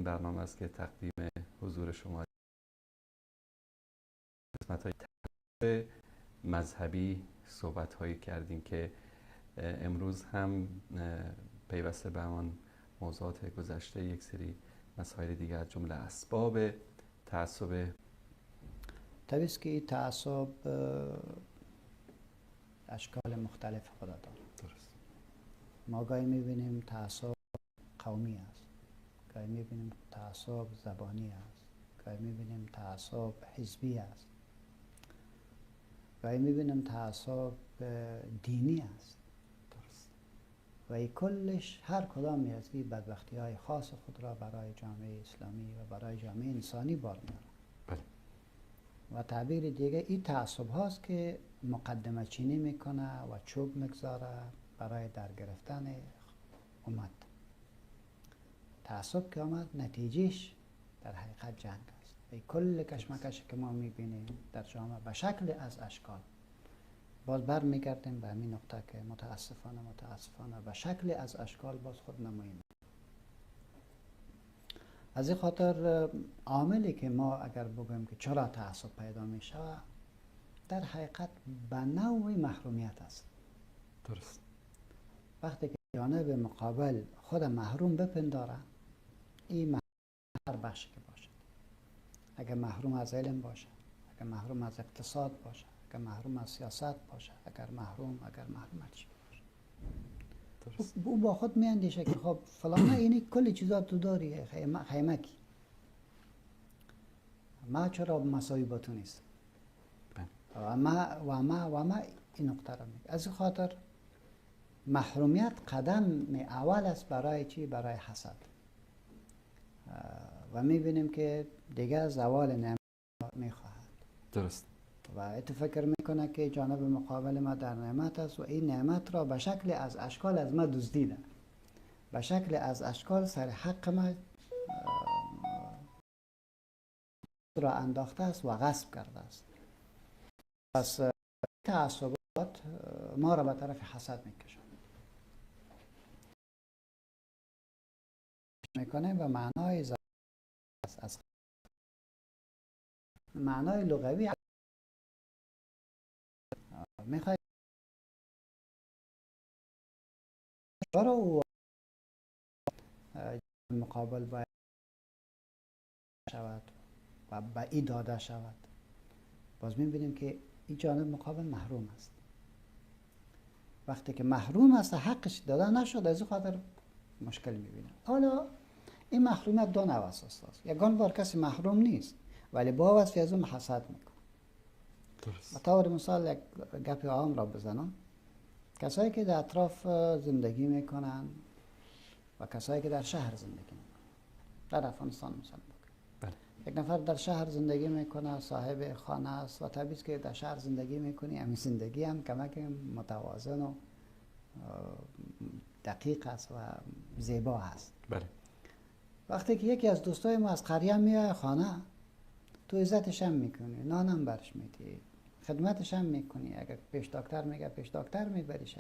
برنامه است که تقدیم حضور شما قسمت‌های مذهبی صحبت‌هایی کردیم که امروز هم پیوسته به همان موضوعات گذشته یک سری مسائل دیگر از جمله اسباب تعصب. طبیعی است که تعصب اشکال مختلف خود دارد. درست. ما گاهی می‌بینیم تعصب قومی است، گاهی می‌بینیم تعصب زبانی است، گاهی می‌بینیم تعصب حزبی است، گاهی می‌بینیم تعصب دینی است. درست. و این کلش هر کدام از این بدبختی‌های خاص خود را برای جامعه اسلامی و برای جامعه انسانی بار می‌آورد. بله. و تعبیر دیگه این تعصب هاست که مقدمه چینی میکنه و چوب میگذاره برای در گرفتن امت. تعصب که آمد نتیجهش در حقیقت جنگ است. ای کل کشمکش که ما میبینیم در جامعه به شکل از اشکال، باز بر میگردیم به همین نقطه که متاسفانه به شکل از اشکال باز خود نماییم. از این خاطر عاملی که ما اگر بگویم که چرا تعصب پیدا می شود، در حقیقت به نوع محرومیت است. درست. وقتی که جانب مقابل خود محروم بپنداره، این محروم هر بخشی که باشد، اگر محروم از علم باشه، اگر محروم از اقتصاد باشه، اگر محروم از سیاست باشه، اگر محروم از چی باشه، او با خود می اندیشه که خب فلانه اینی کلی چیزا تو داری، خیمکی، ما چرا مساوی با تو نیست؟ و ما این نقطه را میگه. از این خاطر محرومیت قدم اول است برای چی؟ برای حسد. و میبینیم که دیگه زوال نعمت میخواهد. درست. و ات فکر میکنه که جانب مقابل ما در نعمت است و این نعمت را به شکل از اشکال از ما دزدیده، به شکل از اشکال سر حق ما را انداخته است و غصب کرده است. پس تعصبات ما را به طرف حسد میکشند. میکنه و معنای از معنای لغوی میخوای چرا او مقابل باید شود و به ای داده شود. باز میبینیم که این جانب مقابل محروم است. وقتی که محروم است حقش داده نشد، از این خاطر مشکل میبینیم. حالا این محرومیت دو نوع اساس است. یگان بار کسی محروم نیست ولی با وصفی از اون حسد میکنه. درست. به طور مثال یک گپ عام را بزنم. کسایی که در اطراف زندگی میکنن و کسایی که در شهر زندگی میکنن، در افغانستان مثلا بله. یک نفر در شهر زندگی میکنه، صاحب خانه است و طبیعی است که در شهر زندگی میکنی، همین زندگی هم کمک متوازن و دقیق است و زیبا است. بله. وقتی که یکی از دوستای ما از قریه میاد خانه، تو عزتش هم میکنی، نانم برش میدی، خدمتش هم میکنی، اگر پیش دکتر میگه پیش دکتر میبریش،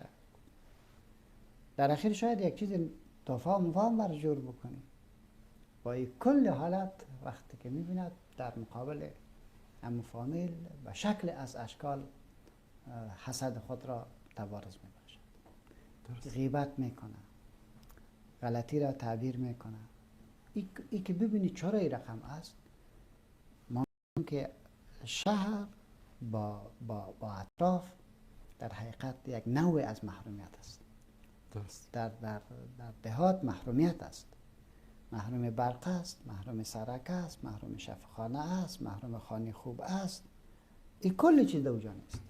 در اخیر شاید یک چیز تفاهم بر جور بکنی. با این کل حالت وقتی که میبیند در مقابل هم فامیل و شکل از اشکال حسد خود را تبارز میباشد، غیبت میکنه، غلطی را تعبیر میکنه. ای که ببینید چرا این رقم است. ما که شهر با اطراف در حقیقت یک نوع از محرومیت است. درست. در دهات محرومیت است. محروم برق است، محروم سرک است، محروم شفاخانه است، محروم خانه خوب است. این کل چیز در اونجا نیست.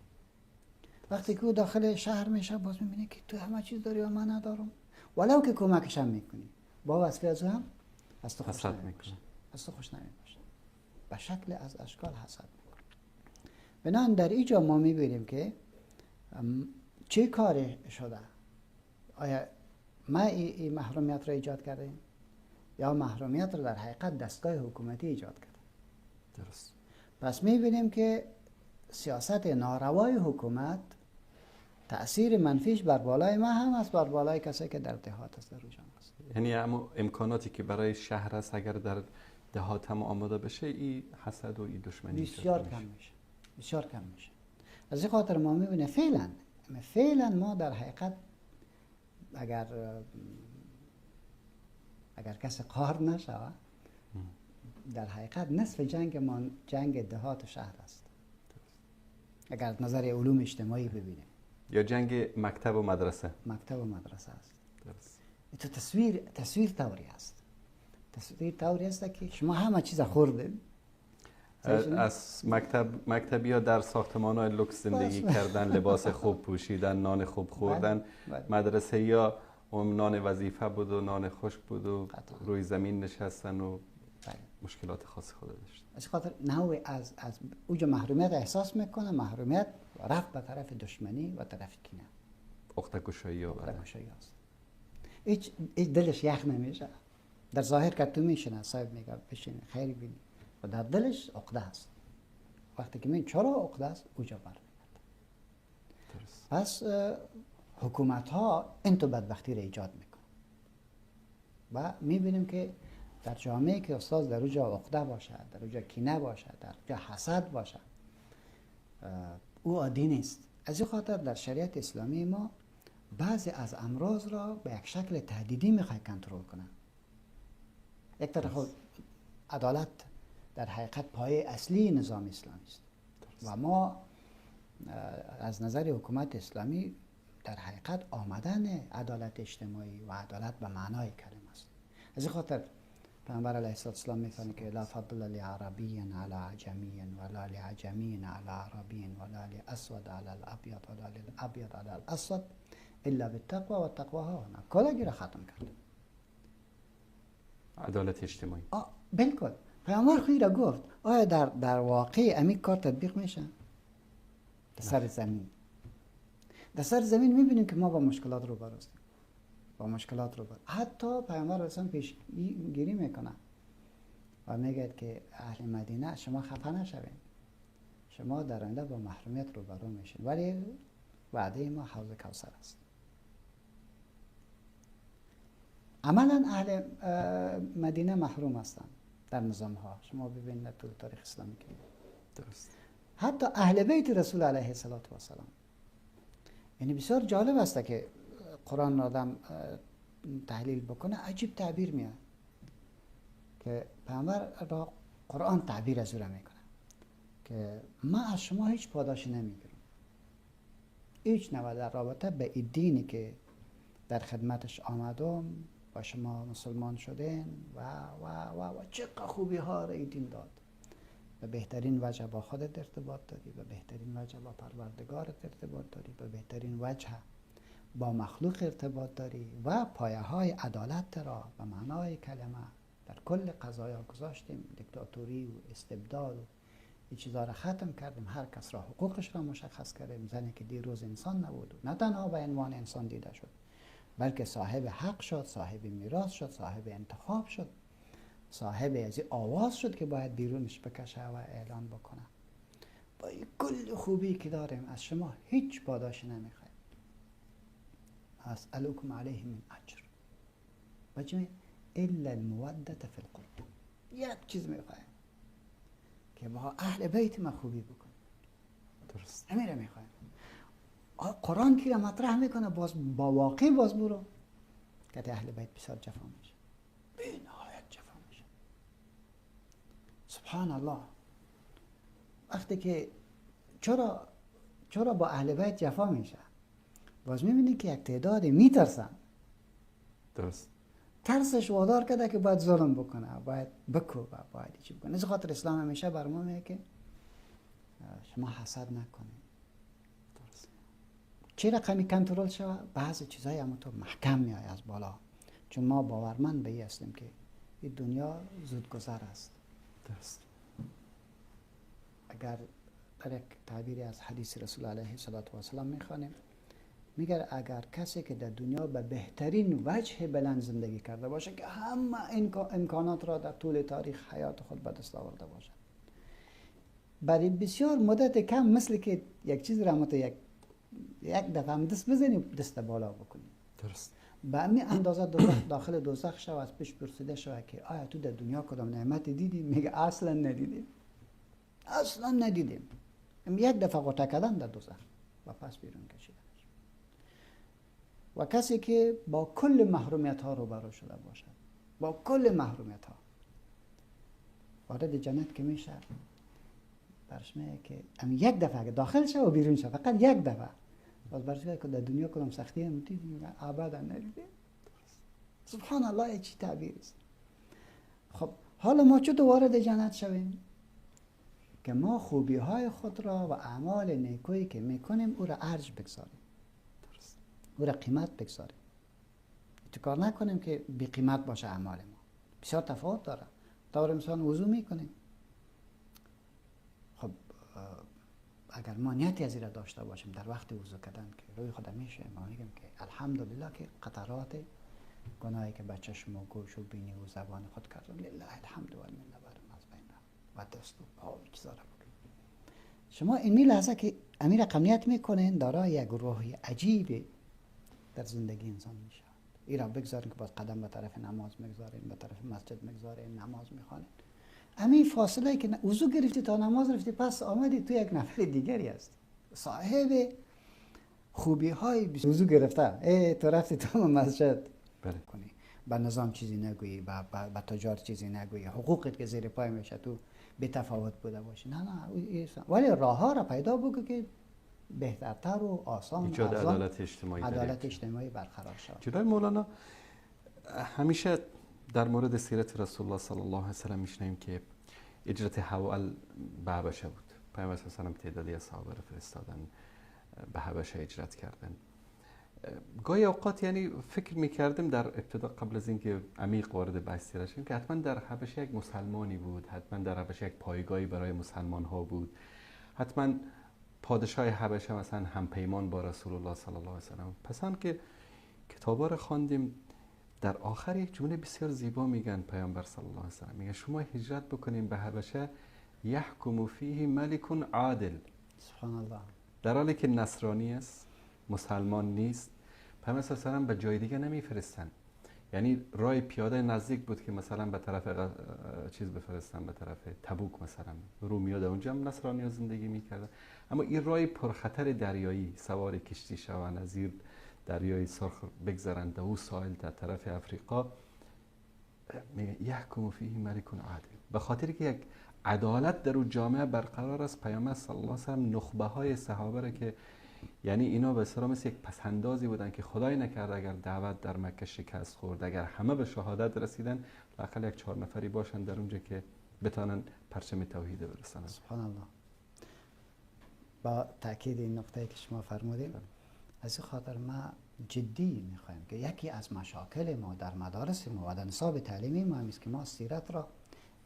وقتی که او داخل شهر میشه باز میبینه که تو همه چیز داری و من ندارم، ولو که کمکش هم میکنی، با وصفی از هم از تو خوش نمیباشه. از تو خوش نمیباشه. به شکل از اشکال حسد میکنه. بنابراین در اینجا ما میبینیم که چه کاری شده؟ آیا ما این محرومیت را ایجاد کردیم یا محرومیت را در حقیقت دستگاه حکومتی ایجاد کرده؟ درست. پس میبینیم که سیاست ناروای حکومت تأثیر منفیش بر بالای ما هم است، بر بالای کسایی که در دهات است، در روزان است. یعنی اما امکاناتی که برای شهر است اگر در دهات هم آماده بشه این حسد و این دشمنی بسیار کم میشه، بسیار کم میشه. از این خاطر ما میبینه فعلا ما در حقیقت اگر کسی قهر نشود، در حقیقت نصف جنگ ما جنگ دهات و شهر است. اگر از نظر علوم اجتماعی ببینیم، یا جنگ مکتب و مدرسه است. درست. تو تصویر طوری است. تصویر طوری است که شما همه چیز خوردید. از مکتبی ها در ساختمان های لوکس زندگی کردن، لباس خوب پوشیدن، نان خوب خوردن. مدرسه یا نان وظیفه بود و نان خشک بود و روی زمین نشستن و مشکلات خاص خود داشت. از خاطر نوع از اوج محرومیت احساس میکنه، محرومیت رفت به طرف دشمنی و طرف کینه، عقده گشایی است. هیچ دلش یخ نمیشه. در ظاهر که تو میشنه صاحب میگه بشین خیلی بینی و در دلش عقده است. وقتی که چرا عقده است اوجا برمیاد. پس حکومت ها این تو بدبختی را ایجاد میکنه و میبینیم که در جامعه که استاد در اوجا عقده باشد، در اوجا کینه باشد، در اوجا حسد باشد، او عادی نیست. از این خاطر در شریعت اسلامی ما بعضی از امراض را به یک شکل تهدیدی میخوای کنترل کنن. یک طرف عدالت در حقیقت پایه اصلی نظام اسلامی است و ما از نظر حکومت اسلامی در حقیقت آمدن عدالت اجتماعی و عدالت به معنای کلمه است. از این خاطر پیامبر علیه السلام میفرماید که لا فضل لعربی علی عجمی ولا لعجمی علی عربی ولا لاسود علی الابیض ولا للابیض علی الاسود الا بالتقوى و التقوى ها هنا. کلاگی را ختم کرد. عدالت اجتماعی. بالکل. پیامبر خودی را گفت. آیا در واقع امی کار تطبیق میشه؟ در سر زمین. در سر زمین میبینیم که ما با مشکلات رو هستیم. حتی پیامبر اصلا پیشگیری میکنه و میگه که اهل مدینه شما خفه نشوین، شما در آینده با محرومیت روبرو میشین، ولی وعده ما حوض کوثر است. عملا اهل مدینه محروم هستند در نظام ها. شما ببینید طول تاریخ اسلامی که درست. حتی اهل بیت رسول علیه السلام. یعنی بسیار جالب است که قرآن آدم تحلیل بکنه، عجیب تعبیر میاد که پیامبر را قرآن تعبیر از او را میکنه که من از شما هیچ پاداشی نمیگیرم، هیچ نوع در رابطه به این دینی که در خدمتش آمدم و شما مسلمان شدین و چقدر خوبی ها را این دین داد. به بهترین وجه با خودت ارتباط داری، به بهترین وجه با پروردگارت ارتباط داری، به بهترین وجه با مخلوق ارتباط داری و پایه های عدالت را به معنای کلمه در کل قضایا گذاشتیم. دیکتاتوری و استبداد و این چیزا را ختم کردیم. هر کس را حقوقش را مشخص کردیم. زنی که دیروز انسان نبود نه تنها به عنوان انسان دیده شد، بلکه صاحب حق شد، صاحب میراث شد، صاحب انتخاب شد، صاحب از آواز شد که باید بیرونش بکشه و اعلان بکنه. با این کل خوبی که داریم از شما هیچ پاداشی نمیخوایم. اسألکم علیه من اجر بجمع الا المودة فی القرب. یک چیز میخوایم که با اهل بیت ما خوبی بکنیم. درست. همین را میخوایم. قرآن که مطرح میکنه باز با واقع باز برو که اهل بیت بسیار جفا میشه، بی نهایت جفا میشه. سبحان الله. وقتی که چرا با اهل بیت جفا میشه، باز میبینی که یک تعداد میترسن. درست. ترسش وادار کرده که باید ظلم بکنه، باید بکوبه، باید چی بکنه. از خاطر اسلام همیشه بر ما میگه که شما حسد نکنید. چه رقمی کنترل شود؟ بعضی چیزایی هم تو محکم میای از بالا، چون ما باورمند به این هستیم که این دنیا زودگذر است. درست. اگر در یک تعبیری از حدیث رسول علیه السلام میخوانیم، میگه اگر کسی که در دنیا به بهترین وجه بلند زندگی کرده باشه که همه امکانات را در طول تاریخ حیات خود به دست آورده باشه، برای بسیار مدت کم مثل که یک چیز را یک دفعه هم دست بزنی دست بالا بکنی. درست. به همین اندازه دوزخ داخل دوزخ شو از پیش پرسیده شود که آیا تو در دنیا کدام نعمت دیدی؟ میگه اصلا ندیدیم، اصلا ندیدیم. یک دفعه قطع کردن در دوزخ و پس بیرون کشیدنش. و کسی که با کل محرومیت ها روبرو شده باشد، با کل محرومیت ها، وارد جنت که میشه برش میگه که یک دفعه که داخل شه و بیرون شه، فقط یک دفعه. باز برش میگه که در دنیا کدام سختی هم دیدیم؟ ابدا ندیدیم. سبحان الله، چی تعبیر است. خب حالا ما چطور وارد جنت شویم؟ که ما خوبی های خود را و اعمال نیکویی که میکنیم او را ارج بگذاریم، او را قیمت بگذاریم. تو کار نکنیم که بی قیمت باشه اعمال ما. بسیار تفاوت داره. طور مثلا وضو میکنیم، خب اگر ما نیتی از این را داشته باشیم در وقت وضو کردن که روی خود میشه، ما میگیم که الحمدلله که قطرات گناهی که به چشم و گوش و بینی و زبان خود کردم لله الحمد و المنه برم از بین رفت و دست و پا و چیزا را بکنیم. شما این لحظه که امیر رقمیت میکنین دارای یک روحی عجیبی در زندگی انسان میشه. این را بگذارین که باز قدم به طرف نماز میگذارین، به طرف مسجد میگذارین، نماز میخوانین. همین فاصله که وضو گرفتی تا نماز رفتی، پس آمدی تو یک نفر دیگری است، صاحب خوبی های وضو گرفته. تو رفتی تو مسجد کنی، با نظام چیزی نگویی، با تجار چیزی نگویی، حقوقت که زیر پای میشه تو به تفاوت بوده باشی. نه ولی راه ها را پیدا بکن که بهترتر و آسان ایجاد عدالت اجتماعی برقرار شود. جناب مولانا، همیشه در مورد سیرت رسول الله صلی الله علیه و سلم میشنیم که هجرت حول به حبشه بود. پیامبر صلی الله علیه و سلم تعدادی از صحابه را فرستادن به حبشه هجرت کردن. گاهی اوقات یعنی فکر میکردم در ابتدا قبل از اینکه عمیق وارد بحث سیرت شیم که حتما در حبشه یک مسلمانی بود، حتما در حبشه یک پایگاهی برای مسلمان ها بود، حتما پادشاه حبشه مثلا همپیمان با رسول الله صلی الله علیه و سلم. پس هم که کتابا رو خواندیم، در آخر یک جمله بسیار زیبا میگن پیامبر صلی الله علیه و سلم، میگه شما هجرت بکنین به حبشه یحکم فیه ملک عادل. سبحان الله. در حالی که نصرانی است، مسلمان نیست، پیامبر صلی الله علیه و سلم به جای دیگه نمیفرستن. یعنی راه پیاده نزدیک بود که مثلا به طرف چیز بفرستن، به طرف تبوک مثلا، رومیا در اونجا هم نصرانی‌ها زندگی میکردن، اما این راه پرخطر دریایی، سوار کشتی شوند از زیر دریای سرخ بگذرند در او ساحل در طرف افریقا، یحکم فیه ملک عادل. به خاطر که یک عدالت در اون جامعه برقرار است، پیامبر صلی الله علیه و سلم نخبه های صحابه را که یعنی اینا به اصطلاح مثل یک پسندازی بودن که خدای نکرد اگر دعوت در مکه شکست خورد، اگر همه به شهادت رسیدن، لااقل یک 4 نفری باشن در اونجا که بتانن پرچم توحید برسانن. سبحان الله. با تاکید این نقطه که شما فرمودید، از این خاطر ما جدی میخوایم که یکی از مشاکل ما در مدارس ما و در نصاب تعلیمی ما است که ما سیرت را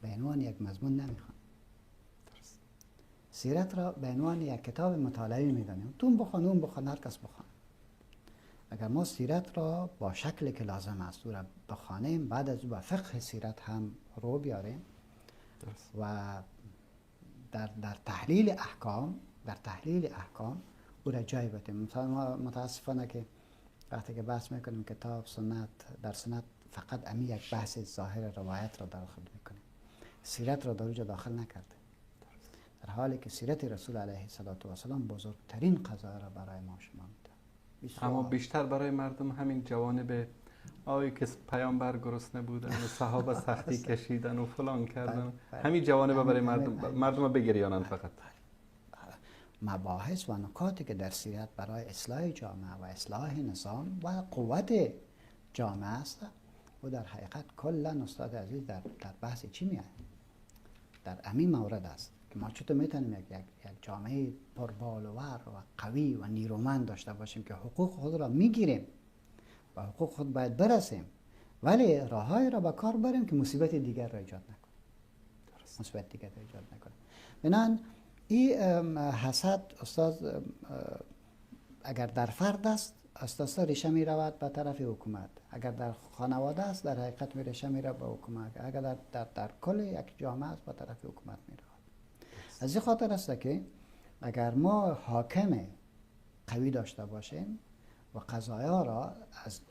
به عنوان یک مضمون نمیخوایم. سیرت را به عنوان یک کتاب مطالعه میدانیم، تو بخوان اون بخوان، هر کس بخوان. اگر ما سیرت را با شکل که لازم است او را بخوانیم، بعد از او به فقه سیرت هم رو بیاریم و در تحلیل احکام او را جای بدیم. مثلا ما متاسفانه که وقتی که بحث میکنیم کتاب سنت، در سنت فقط امی یک بحث ظاهر روایت را داخل میکنیم، سیرت را در اونجا داخل نکرده، در حالی که سیرت رسول علیه السلام بزرگترین قضا را برای ما شما میده. اما بیشتر برای مردم همین جوانب آیه که پیامبر گرسنه بودن و صحابه سختی کشیدن و فلان کردن، همین جوانب برای مردم بگریانن فقط. مباحث و نکاتی که در سیرت برای اصلاح جامعه و اصلاح نظام و قوت جامعه است و در حقیقت کلا استاد عزیز در بحث چی میاد؟ در همین مورد است که ما چطور میتونیم یک جامعه پربالور و قوی و نیرومند داشته باشیم که حقوق خود را میگیریم و حقوق خود باید برسیم، ولی راههای را به کار بریم که مصیبت دیگر را ایجاد نکنه. بنابراین این حسد استاد اگر در فرد است، استاد ریشه می رود به طرف حکومت، اگر در خانواده است در حقیقت می ریشه می رود به حکومت، اگر در کل یک جامعه است به طرف حکومت می رود. از این خاطر است که اگر ما حاکم قوی داشته باشیم و قضایا را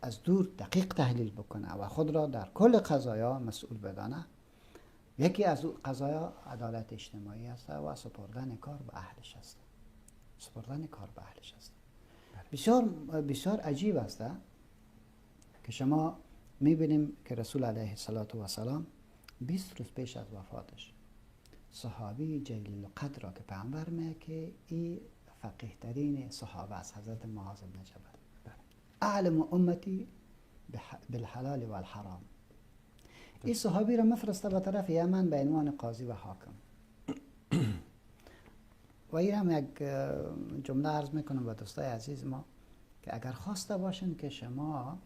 از دور دقیق تحلیل بکنه و خود را در کل قضایا مسئول بدانه. یکی از قضایا عدالت اجتماعی است و سپردن کار به اهلش است. سپردن کار به اهلش است. بسیار بسیار عجیب است که شما میبینیم که رسول علیه السلام 20 روز پیش از وفاتش صحابی جلیل القدر را که پیامبر میگه که این فقیه ترین صحابه است، حضرت معاذ بن جبل، اعلم امتی بالحلال و الحرام، این صحابی را مفرسته به طرف یمن به عنوان قاضی و حاکم. و این هم یک جمله عرض میکنم به دوستای عزیز ما که اگر خواسته باشن که شما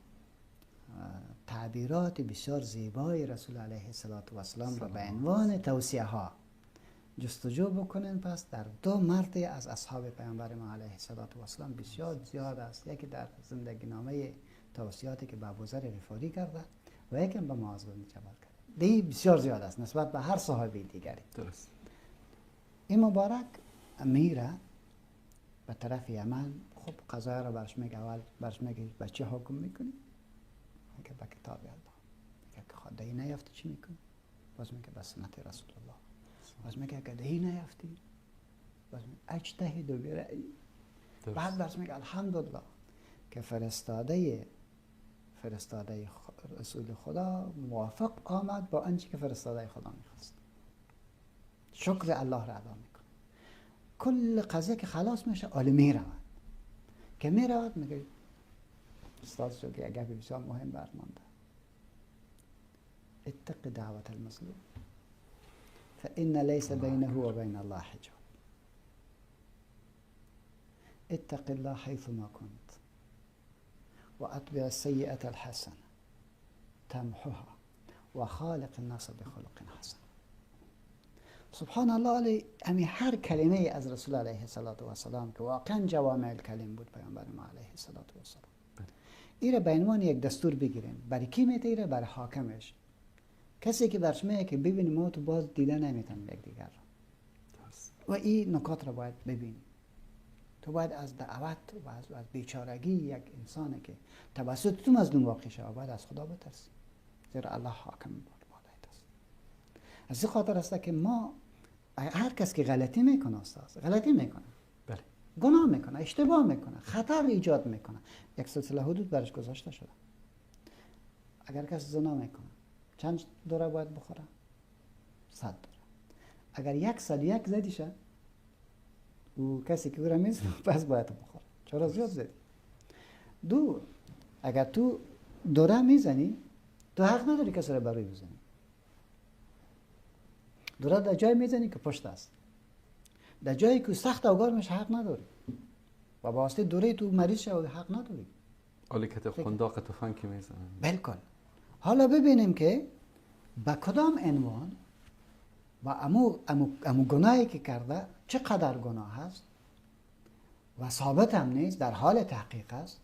تعبیرات بسیار زیبای رسول علیه السلام را به عنوان توصیه ها جستجو بکنن، پس در 2 مرد از اصحاب پیامبر ما علیه السلام بسیار زیاد است. یکی در زندگی نامه توصیاتی که به ابوذر غفاری کرده و یکی به معاذ بن جبل کرده. دی بسیار زیاد است نسبت به هر صحابی دیگری. درست. این مبارک میره به طرف یمن. خب قضا را برش میگه، اول برش میگه بچه حکم میکنی؟ میگه به کتاب الله. میگه که خود دهی نیافتی چی میکنی؟ باز میگه به سنت رسول الله. باز میگه که دهی نیافتی؟ باز میگه اجتهد برأیی. بعد برش میگه الحمدلله که فرستاده رسول خدا موافق آمد با آنچه که فرستاده خدا میخواست. شکر الله را ادا میکنه. کل قضیه که خلاص میشه آل میرود که میرود میگه استاد شو که اگر بسیار مهم برمانده، اتق دعوت المظلوم فإن ليس بينه وبين الله حجاب، اتق الله حيثما كنت وأتبع السيئة الحسنة تمحها وخالق الناس بخلق حسن. سبحان الله علی امی هر کلمه از رسول علیه السلام که واقعا جوامع الکلم بود پیامبر ما علیه السلام، این را به عنوان یک دستور بگیریم. برای کی میته؟ ایره برای حاکمش. کسی که برش میگه که ببینیم ما تو باز دیده نمیتونیم یک دیگر را، و این نکات را باید ببینیم. تو باید از دعوت و از بیچارگی یک انسانی که توسط تو مظلوم واقع شده باید از خدا بترسی، زیرا الله حاکم بالایت است. از این خاطر است که ما هر کس که غلطی میکنه، استاد غلطی میکنه، بله، گناه میکنه، اشتباه میکنه، خطر ایجاد میکنه، یک سلسله حدود برش گذاشته شده. اگر کس زنا میکنه چند دوره باید بخوره؟ 100 دوره. اگر 101 زدی شه و کسی که او را میزنه پس باید بخوره. چرا زیاد زدی؟ 2 اگر تو دوره میزنی تو حق نداری کسی را بروی بزنی. دوره در جای میزنی که پشت است، در جایی که سخت اوگار میشه حق نداری و با واسطه دوره تو مریض شه و حق نداری. آلیکت خنداق تفنگ که میزنن. بالکل. حالا ببینیم که با کدام عنوان و امو گناهی که کرده چقدر گناه هست و ثابت هم نیست، در حال تحقیق است.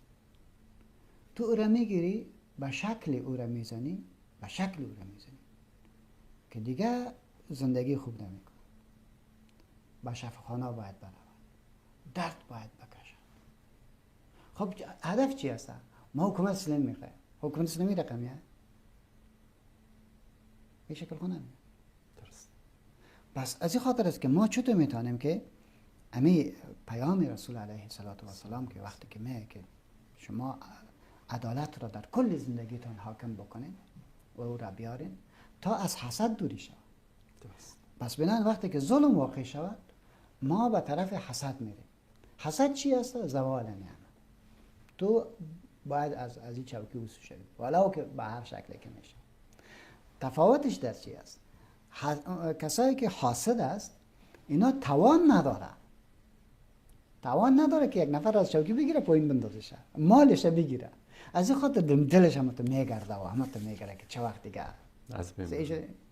تو او را میگیری به شکل او را میزنی، به شکل او را میزنی که دیگه زندگی خوب نمیکنه. با شفاخانه باید برود، درد باید بکشد. خب هدف چی هست؟ ما حکومت اسلامی میخوایم. حکومت اسلامی رقمیه؟ به شکل کنه. درست. بس از این خاطر است که ما چطور میتونیم که امی پیام رسول علیه السلام که وقتی که میگه که شما عدالت را در کل زندگیتون حاکم بکنین و او را بیارین تا از حسد دوری شود. درست. پس بنابراین وقتی که ظلم واقع شود ما به طرف حسد میریم. حسد چی است؟ زوال نعمت. تو باید از این چوکی وسو شوی ولو که به هر شکلی که میشه. تفاوتش در چی است؟ کسایی که حاسد است اینا توان نداره که یک نفر از چوکی بگیره پایین بندازشه، مالش بگیره. از این خاطر دلش هم تو میگرده و هم تو میگره که چه وقت دیگه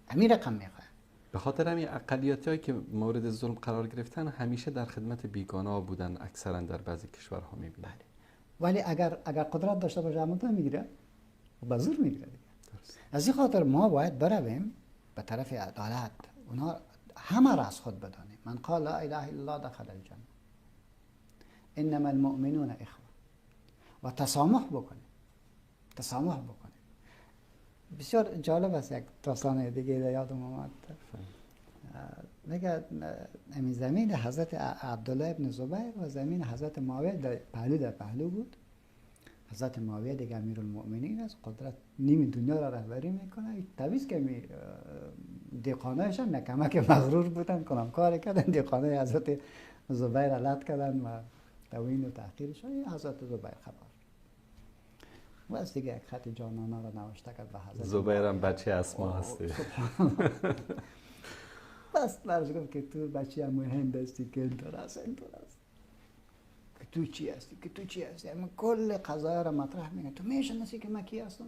همین رقم میخواه. به خاطر همین اقلیت‌هایی که مورد ظلم قرار گرفتن همیشه در خدمت بیگانه بودن، اکثرا در بعضی کشورها میبینید. بله. ولی اگر قدرت داشته باشه همون میگیره و به زور میگیره دیگه. از این خاطر ما باید برویم به طرف عدالت. اونا همه را از خود بدانیم. من قال لا اله الا الله دخل الجنه، انما المؤمنون اخوه و تسامح بکنه. بسیار جالب است. یک داستان دیگه یادم آمد. میگه این زمین حضرت عبدالله ابن زبیر و زمین حضرت معاویه در پهلو بود. حضرت معاویه دیگه امیرالمؤمنین است، قدرت نیم دنیا را رهبری میکنه. طبیعی که دیقانایش هم کمک مغرور بودن، کنم کار کردن، دیقانای حضرت زبیر علت کردن و توهین و تحقیرش. حضرت زبیر خبر بس دیگه یک خط جانانه را نوشته کرد به حضرت زبیر هم بچه اسما هستی. بس برش گفت که تو بچه هم هند هستی که اینطور است که تو چی هستی اما کل قضایا را مطرح میگه. تو میشناسی که من کی هستم؟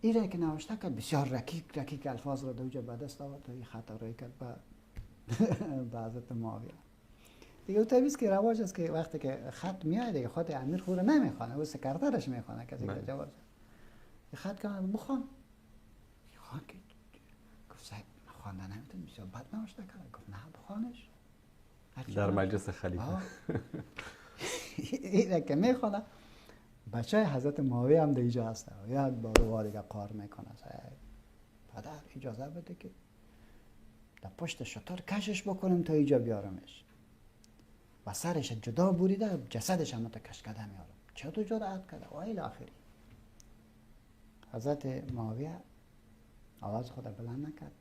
این را که نوشته کرد بسیار رکیک الفاظ را دوجه به دست آورد و این خط را کرد به حضرت معاویه. دیگه او طبیعیست که رواج است که وقتی که خط میاد دیگه خود امیر خود نمیخوانه، او سکرترش میخوانه. کسی که جواز خط کنه بخوان که گفت صاحب خواندن نمیتونم، بسیار بد نوشته کرد. گفت نه بخوانش در مجلس خلیفه. این که میخوانه بچه حضرت معاویه هم در اینجا هسته و یک بار دیگه قار میکنه. پدر اجازه بده که در پشت شتر کشش بکنم تا اینجا بیارمش و سرش جدا بریده جسدش هم تا کش کده میارم. چطور جرأت کرده؟ و الی آخری. حضرت معاویه آواز خود بلند نکرد،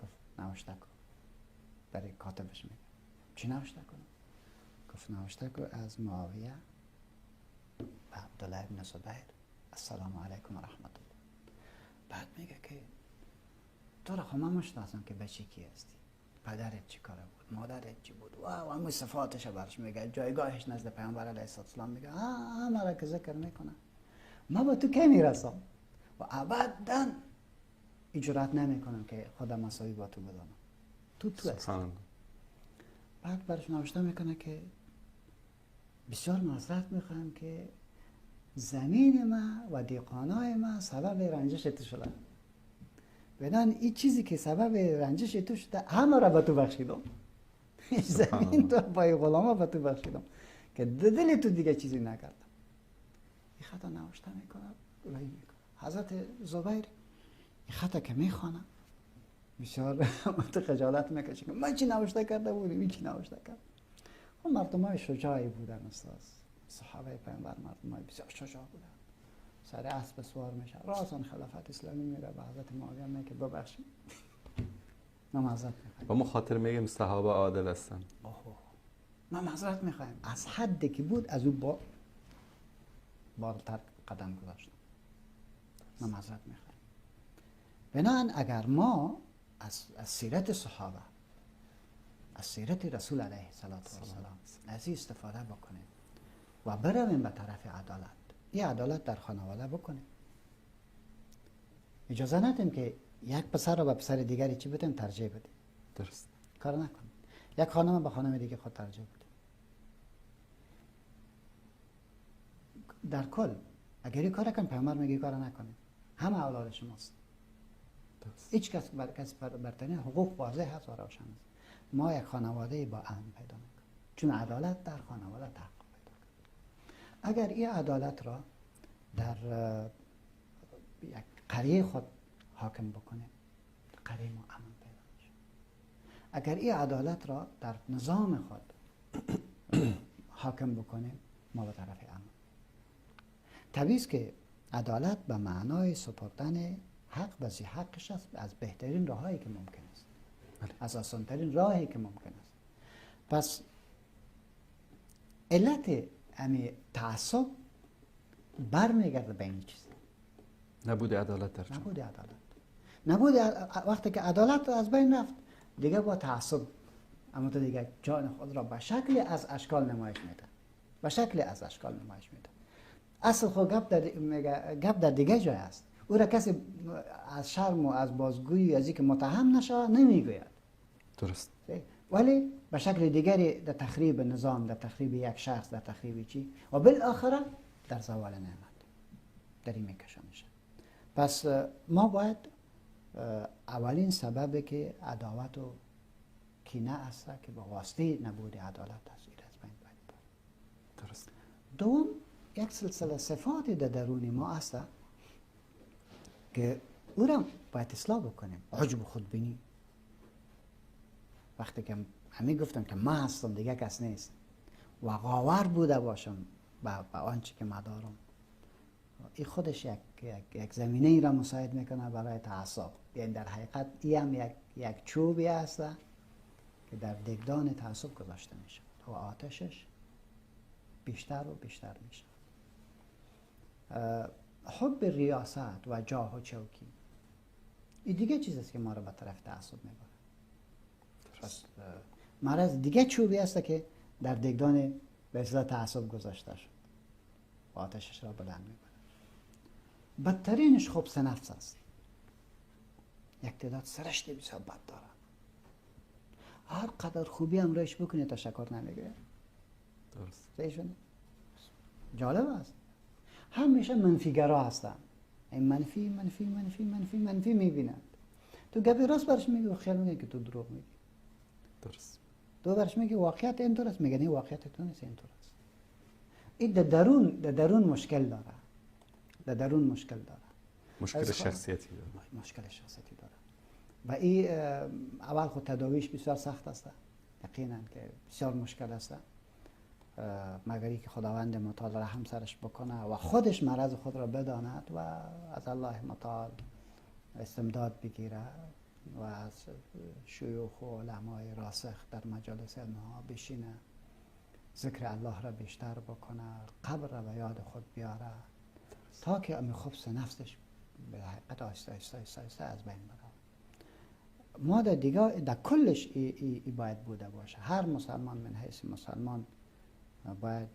گفت نوشته کن. برای کاتبش میگه چی نوشته کنم؟ گفت نوشته کن از معاویه و عبدالله ابن زبیر السلام علیکم و رحمت الله. بعد میگه که تو را خب من مشناسم که بچه کی هستی، پدرت چی کاره بود، مادرت چی بود و همون صفاتش برش میگه، جایگاهش نزد پیامبر علیه السلام میگه همه را که ذکر میکنه. ما با تو کی میرسم و ابدا اجرات نمیکنم که خودم مساوی با تو بدانم. تو هستی. بعد برش نوشته میکنه که بسیار معذرت میخوایم که زمین ما و دیقانای ما سبب رنجش تو شده. بدان این چیزی که سبب رنجش تو شده همه را به تو بخشیدم. زمین تو با غلاما به تو بخشیدم که دل تو دیگه چیزی نکردم. این خطا نوشته میکنه رای میکنه. حضرت زبیر این خطا که میخوانه بسیار خجالت میکشه که من چی نوشته کرده بودیم، این چی نوشته کرد. خب مردم های شجاعی بودن استاد، صحابه پیامبر مردم های بسیار شجاع بودن. سر اسب سوار میشه رازان خلافت اسلامی میره به حضرت معاویه میگه که ببخشید من معذرت میخوایم. با مخاطر میگیم صحابه عادل هستن. ما معذرت میخوایم از حدی که بود از او بالاتر قدم گذاشتم. ما معذرت میخوایم. بنابراین اگر ما از سیرت صحابه، از سیرت رسول علیه السلام از این استفاده بکنیم و برویم به طرف عدالت. این عدالت در خانواده بکنیم. اجازه ندیم که یک پسر را به پسر دیگری چی بدیم ترجیح بدیم. درست. کار نکنیم. یک خانم به خانم دیگه خود ترجیح بدیم. در کل اگر این کار کنیم پیامبر میگه کار نکنیم. همه اولاد شماست. هیچ کس برتری حقوق واضح هست و روشن است. ما یک خانواده با امن پیدا میکنیم چون عدالت در خانواده تحقق پیدا کرد. اگر این عدالت را در یک قریه خود حاکم بکنیم قریه ما امن پیدا میشه. اگر این عدالت را در نظام خود حاکم بکنیم ما به طرف امن. طبیعی است که عدالت به معنای سپردن حق به ذی حقش است از بهترین راهایی که ممکن است. از آسانترین راهی که ممکن است. پس علت امی تعصب برمیگرده به این چیز. نبود عدالت در جامعه. نبود عدالت. نبود وقتی که عدالت از بین رفت دیگه با تعصب اما تو دیگه جان خود را به شکل از اشکال نمایش میده. به شکل از اشکال نمایش میده. اصل خود گپ در دیگه جای است. او را کسی از شرم و از بازگویی از اینکه متهم نشه نمیگوید. درست. ولی به شکل دیگری در تخریب نظام، در تخریب یک شخص، در تخریب چی و بالاخره در زوال نعمت در این میکشه میشه. پس ما باید اولین سببی که عداوت و کینه است که به واسطه نبود عدالت است از بین باید. درست. دوم یک سلسله صفاتی در درون ما هست که او را باید اصلاح بکنیم. عجب خودبینی. وقتی که همین گفتم که من هستم دیگه کس نیست و قاور بوده باشم به آنچه که من دارم، این خودش یک زمینه ای را مساعد میکنه برای تعصب. یعنی در حقیقت این هم یک چوبی هست که در دگدان تعصب گذاشته میشه و آتشش بیشتر و بیشتر میشه. حب ریاست و جاه و چوکی، این دیگه چیز است که ما را به طرف تعصب میبره. مرض دیگه چوبی هست که در دگدان به اصطلاح تعصب گذاشته شد و آتشش را بلند میبره. بدترینش خبث نفس است. یک تعداد سرشت بسیار بد داره، هر قدر خوبی هم روش بکنه تشکر نمیگیره. درست. صحیح جالب است. همیشه منفیگرا هستن. این منفی منفی منفی منفی منفی میبینند. تو گپی راست برش میگی و خیال میگه که تو دروغ میگی. درست. تو برش میگی واقعیت اینطور است، میگه نه واقعیت تو نیست اینطور است. این در درون مشکل داره. در درون مشکل داره. مشکل شخصیتی داره. مشکل شخصیتی داره. و این اول خود تداویش بسیار سخت است. یقینا که بسیار مشکل است. مگر که خداوند متعال رحم سرش بکنه و خودش مرض خود را بداند و از الله متعال استمداد بگیره و از شیوخ و علمای راسخ در مجالس علمها بشینه، ذکر الله را بیشتر بکنه، قبر را به یاد خود بیاره تا که امی خبث نفسش به حقیقت آهسته از بین بره. ما در کلش ای باید بوده باشه. هر مسلمان من حیث مسلمان باید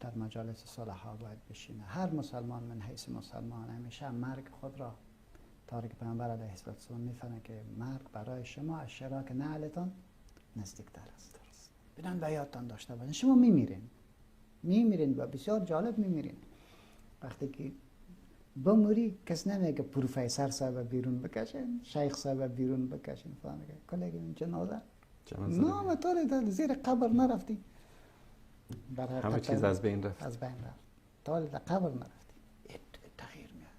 در مجالس صلحا باید بشینه. هر مسلمان من حیث مسلمان همیشه مرگ خود را، طوری که پیامبر علیه السلام میفهمه که مرگ برای شما از شراک نعلتان نزدیکتر است. بدان به یادتان داشته باشین شما میمیرین و بسیار جالب میمیرین. وقتی که بموری کس نمیگه پروفسور صاحب بیرون بکشین، شیخ صاحب بیرون بکشین، فهمیگه کلگی این جنازه نام طوری زیر قبر نرفتی، همه چیز از بین رفت. تا در قبر نرفتی. تغییر میاد.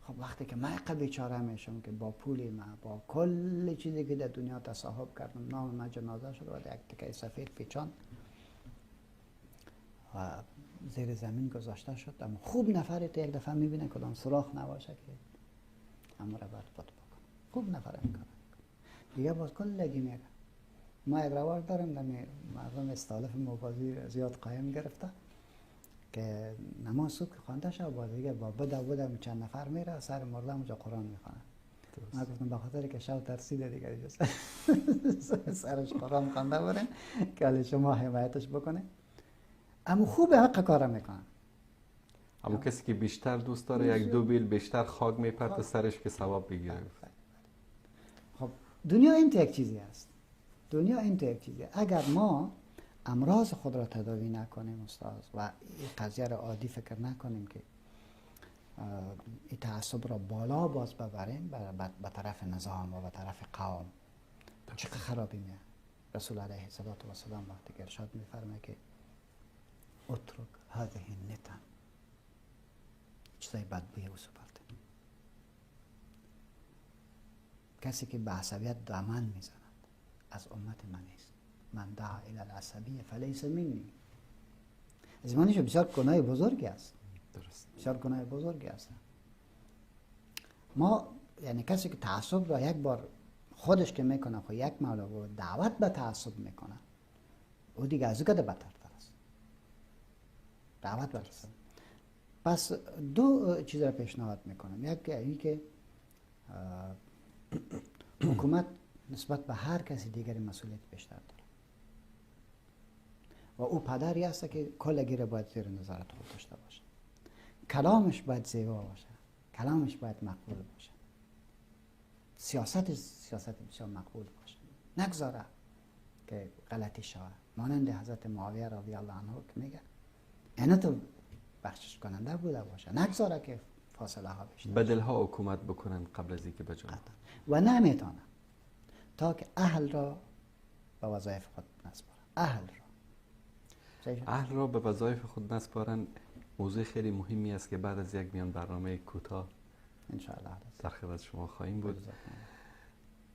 خب وقتی که من بیچاره میشم که با پولی من، با کل چیزی که در دنیا تصاحب کردم، نام من جنازه شد و یک تکه سفید پیچان و زیر زمین گذاشته شد. اما خوب نفری تو یک دفعه میبینه کدام سوراخ نباشه که همه را برباد بکنه. خوب نفره میکنه دیگه باز کلگی میره. ما یک رواج داریم در مردم استالف موازی زیاد قایم گرفته که نماز صبح خوانده شد باز دیگه با بده چند نفر میره سر مردم اونجا قرآن میخونه. من گفتم بخاطر که شب ترسیده دیگه سرش قرآن خوانده برین که علی شما حمایتش بکنه. اما خوب حق کار میکنن. اما کسی که بیشتر دوست داره یک دو بیل بیشتر خاک میپرته سرش که ثواب بگیره. خب دنیا این یک چیزی است. اگر ما امراض خود را تداوی نکنیم استاد و این قضیه را عادی فکر نکنیم که این تعصب را بالا باز ببریم به طرف نظام و به طرف قوم، چقدر خرابی میاد. رسول علیه السلام وقتی که ارشاد میفرمه که اترک هذه النتن، چیزای بدبوی و سپرده. کسی که به عصبیت دامن میزند از امت من نیست. من دعا الی العصبیه فلیس منی. زمانش بسیار گناه بزرگی است. درست. بسیار گناه بزرگی است. ما یعنی کسی که تعصب را یک بار خودش که میکنه خود یک مولا و دعوت به تعصب میکنه او دیگه از کده بدتر است. دعوت به تعصب. پس دو چیز را پیشنهاد میکنم. یک اینی که حکومت نسبت به هر کسی دیگری مسئولیت بیشتر داره و او پدری است که کلگی را باید زیر نظارت خود داشته باشه. کلامش باید زیبا باشه، کلامش باید مقبول باشه، سیاست بسیار مقبول باشه، نگذاره که غلطی شود. مانند حضرت معاویه رضی الله عنه که میگه اینا تو بخشش کننده بوده باشه، نگذاره که فاصله ها بیشتر بدلها حکومت بکنن قبل از اینکه بجا و نمیتونه تا که اهل را به وظایف خود نسپاره. اهل را اهل را به وظایف خود نسپارن موضوع خیلی مهمی است که بعد از یک میان برنامه کوتاه ان شاء الله در خدمت شما خواهیم بود.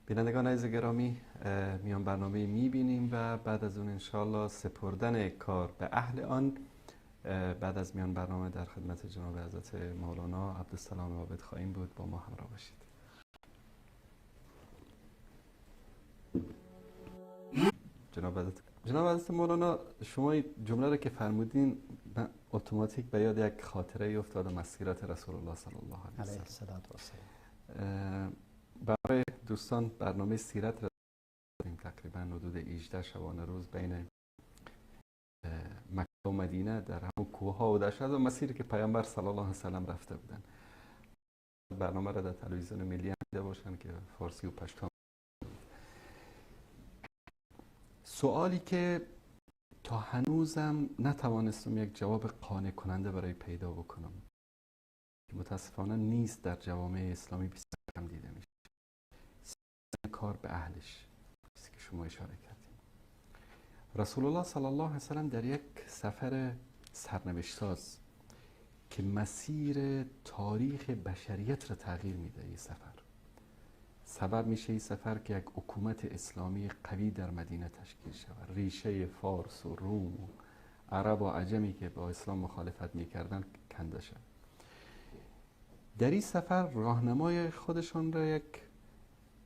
بینندگان عزیز گرامی، میان برنامه میبینیم و بعد از اون انشاءالله سپردن کار به اهل آن. بعد از میان برنامه در خدمت جناب حضرت مولانا عبدالسلام عابد خواهیم بود. با ما همراه باشید. جناب حضرت مولانا، شما جمله رو که فرمودین اتوماتیک به یاد یک خاطره افتاد، مسیرت رسول الله صلی الله علیه و سلم. برای دوستان برنامه سیرت را تقریبا حدود 18 شبانه روز بین مکه و مدینه در همون کوه‌ها و دشت و مسیری که پیامبر صلی الله علیه و سلم رفته بودن. برنامه را در تلویزیون ملی هم دیده باشن که فارسی و پشتو. سوالی که تا هنوزم نتوانستم یک جواب قانع کننده برای پیدا بکنم که متاسفانه نیست در جوامع اسلامی بسیار کم دیده میشه، کار به اهلش، چیزی که شما اشاره کردیم. رسول الله صلی الله علیه و سلم در یک سفر سرنوشت ساز که مسیر تاریخ بشریت را تغییر میده، این سبب میشه این سفر که یک حکومت اسلامی قوی در مدینه تشکیل شود. ریشه فارس و روم و عرب و عجمی که با اسلام مخالفت میکردن کنده شد. در این سفر راهنمای خودشان را یک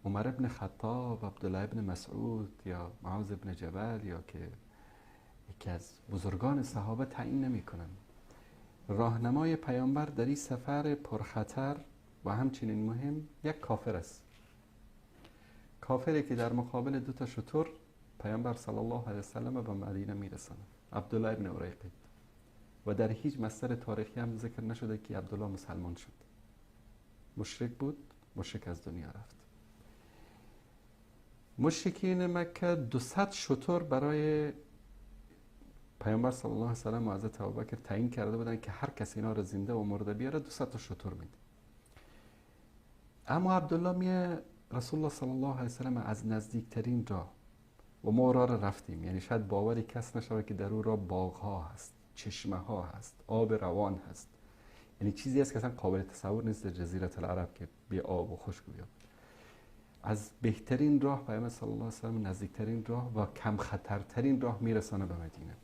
عمر ابن خطاب، عبدالله ابن مسعود یا معاذ ابن جبل یا که یکی از بزرگان صحابه تعیین نمیکنن. راهنمای پیامبر در این سفر پرخطر و همچنین مهم یک کافر است، کافری که در مقابل 2 شتر پیامبر صلی الله علیه و سلم به مدینه میرساند، عبدالله ابن اریقط. و در هیچ مصدر تاریخی هم ذکر نشده که عبدالله مسلمان شد. مشرک بود، مشرک از دنیا رفت. مشرکین مکه 200 شتر برای پیامبر صلی الله علیه و سلم و حضرت ابوبکر تعیین کرده بودند که هر کسی اینا رو زنده و مرده بیاره 200 شتر میده. اما عبدالله میه رسول الله صلی الله علیه و سلم از نزدیکترین راه و ما راه رفتیم، یعنی شاید باوری کس نشود که در اون راه باغ‌ها هست، چشمه‌ها هست، آب روان هست، یعنی چیزی است که اصلا قابل تصور نیست در جزیره العرب که بی آب و خشک بیاد. از بهترین راه پیامبر صلی الله علیه و سلم نزدیکترین راه و کم خطرترین راه میرسانه به مدینه.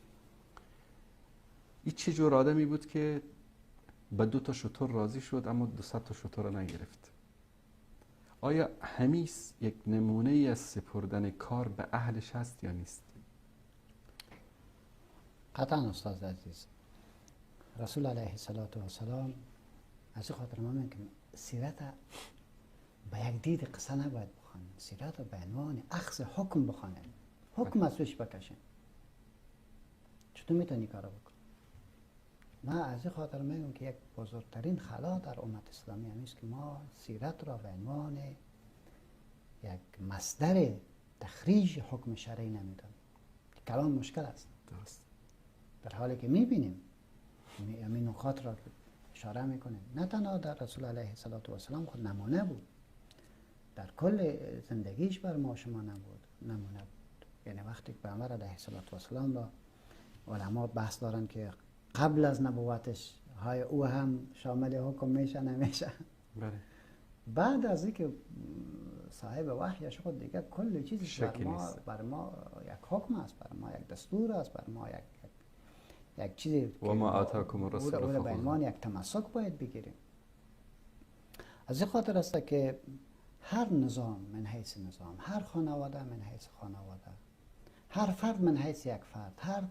این چه جور آدمی بود که به 2 شتر راضی شد اما 200 شتر را نگرفت؟ آیا همیش یک نمونه ای از سپردن کار به اهلش هست یا نیست؟ قطعا استاد عزیز. رسول علیه السلام از این خاطر ما میگیم سیرت به یک دید قصه نباید بخوانیم، سیرت به عنوان اخذ حکم بخوانیم، حکم از روش بکشیم. چطور میتونی کارو بکن؟ من از این خاطر میگم که یک بزرگترین خلا در امت اسلامی همیست که ما سیرت را به عنوان یک مصدر تخریج حکم شرعی نمیدونیم. کلام مشکل است. درست. در حالی که میبینیم همین نکات را اشاره میکنیم، نه تنها در رسول علیه السلام خود نمونه بود، در کل زندگیش بر ما شما نمونه بود. یعنی وقتی که پیامبر علیه السلام با علما بحث دارن که قبل از نبوتش های او هم شامل حکم میشه نمیشه. بله. بعد از اینکه صاحب وحی شد دیگه کل چیز بر ما یک حکم است، بر ما یک دستور است، بر ما یک چیزی و ما آتاکم الرسول فخذوه به عنوان یک تمسک باید بگیریم. از این خاطر است که هر نظام من حیث نظام، هر خانواده من حیث خانواده، هر فرد من حیث یک فرد، هر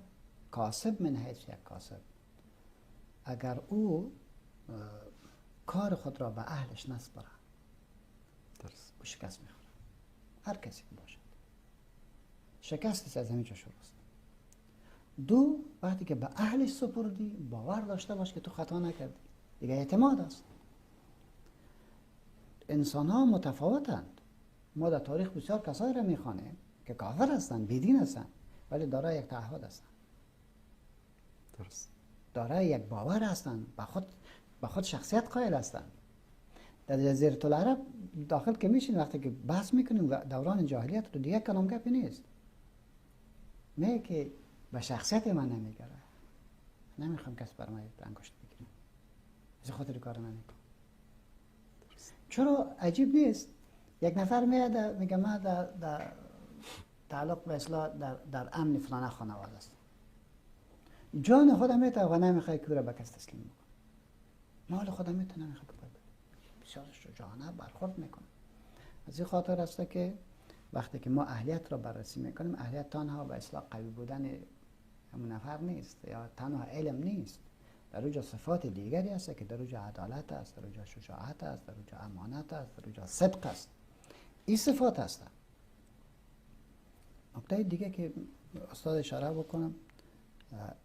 کاسب من حیث یک کاسب، اگر او کار خود را به اهلش نسپاره او شکست میخوره. هر کسی که باشد شکستش از همینجا شروع است. دو، وقتی که به اهلش سپردی باور داشته باش که تو خطا نکردی، دیگه اعتماد است. انسان ها متفاوتند. ما در تاریخ بسیار کسایی را میخوانیم که کافر هستند، بیدین هستند، ولی دارای یک تعهد هستند، درست، دارای یک باور هستند، به خود شخصیت قائل هستند. در جزیره العرب داخل که میشین وقتی که بحث میکنیم دوران جاهلیت رو، دیگه کلام گپی نیست. میگه که و شخصیت من نمیگره. نمیخوام کس بر من انگشت بگیره. از خاطر کار نمیکنم. چرا عجیب نیست؟ یک نفر میاد میگه من در تعلق به اصلاح در امن فلان خانواده است. جان خودم میته و نمیخوای که را به کس تسلیم بکنم. مال خودم میته نمیخوای که بسیار شجاعانه برخورد میکنم. از این خاطر است که وقتی که ما اهلیت را بررسی میکنیم، اهلیت تنها به اصلاح قوی بودن همون نفر نیست یا تنها علم نیست. در اوجا صفات دیگری است که در اوجا عدالت است، در اوجا شجاعت است، در اوجا امانت است، در اوجا صدق است. این صفات هستند. نکته دیگه که استاد اشاره بکنم،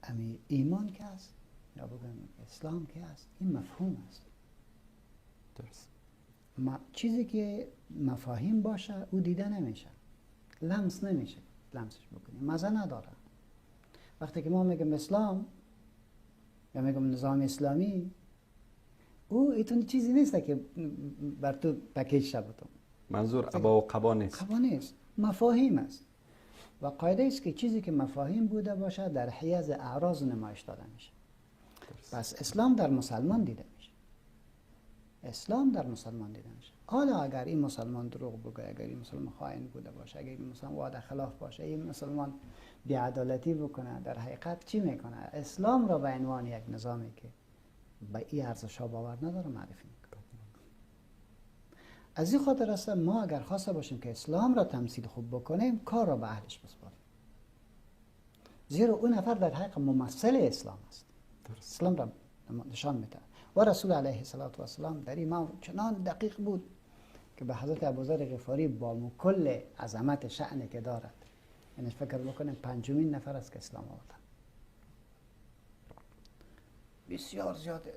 امی ایمان که است یا بگم اسلام که است، این مفهوم است. درست. چیزی که مفاهیم باشه او دیده نمیشه، لمس نمیشه، لمسش بکنیم مزه نداره. وقتی که ما میگم اسلام یا میگم نظام اسلامی، او ایتون چیزی نیست که بر تو پکیج شد. منظور ابا و قبا نیست. قبا نیست، مفاهیم است. و قاعده است که چیزی که مفاهیم بوده باشه در حیز اعراض نمایش داده میشه. پس اسلام در مسلمان دیده میشه. اسلام در مسلمان دیده میشه. حالا اگر این مسلمان دروغ بگه، اگر این مسلمان خائن بوده باشه، اگر این مسلمان وعده خلاف باشه، این مسلمان بی‌عدالتی بکنه، در حقیقت چی میکنه؟ اسلام را به عنوان یک نظامی که به این ارزش‌ها باور نداره معرفی میکنه. از این خاطر است ما اگر خواسته باشیم که اسلام را تمثیل خوب بکنیم، کار را به اهلش بسپاریم. زیرا اون نفر در حقیقت ممثل اسلام است. اسلام را نشان میده. و رسول علیه السلام در این موضوع چنان دقیق بود که به حضرت ابوذر غفاری با کل عظمت شأنی که دارد، یعنی فکر بکنیم پنجمین نفر است که اسلام آورد. بسیار زیاد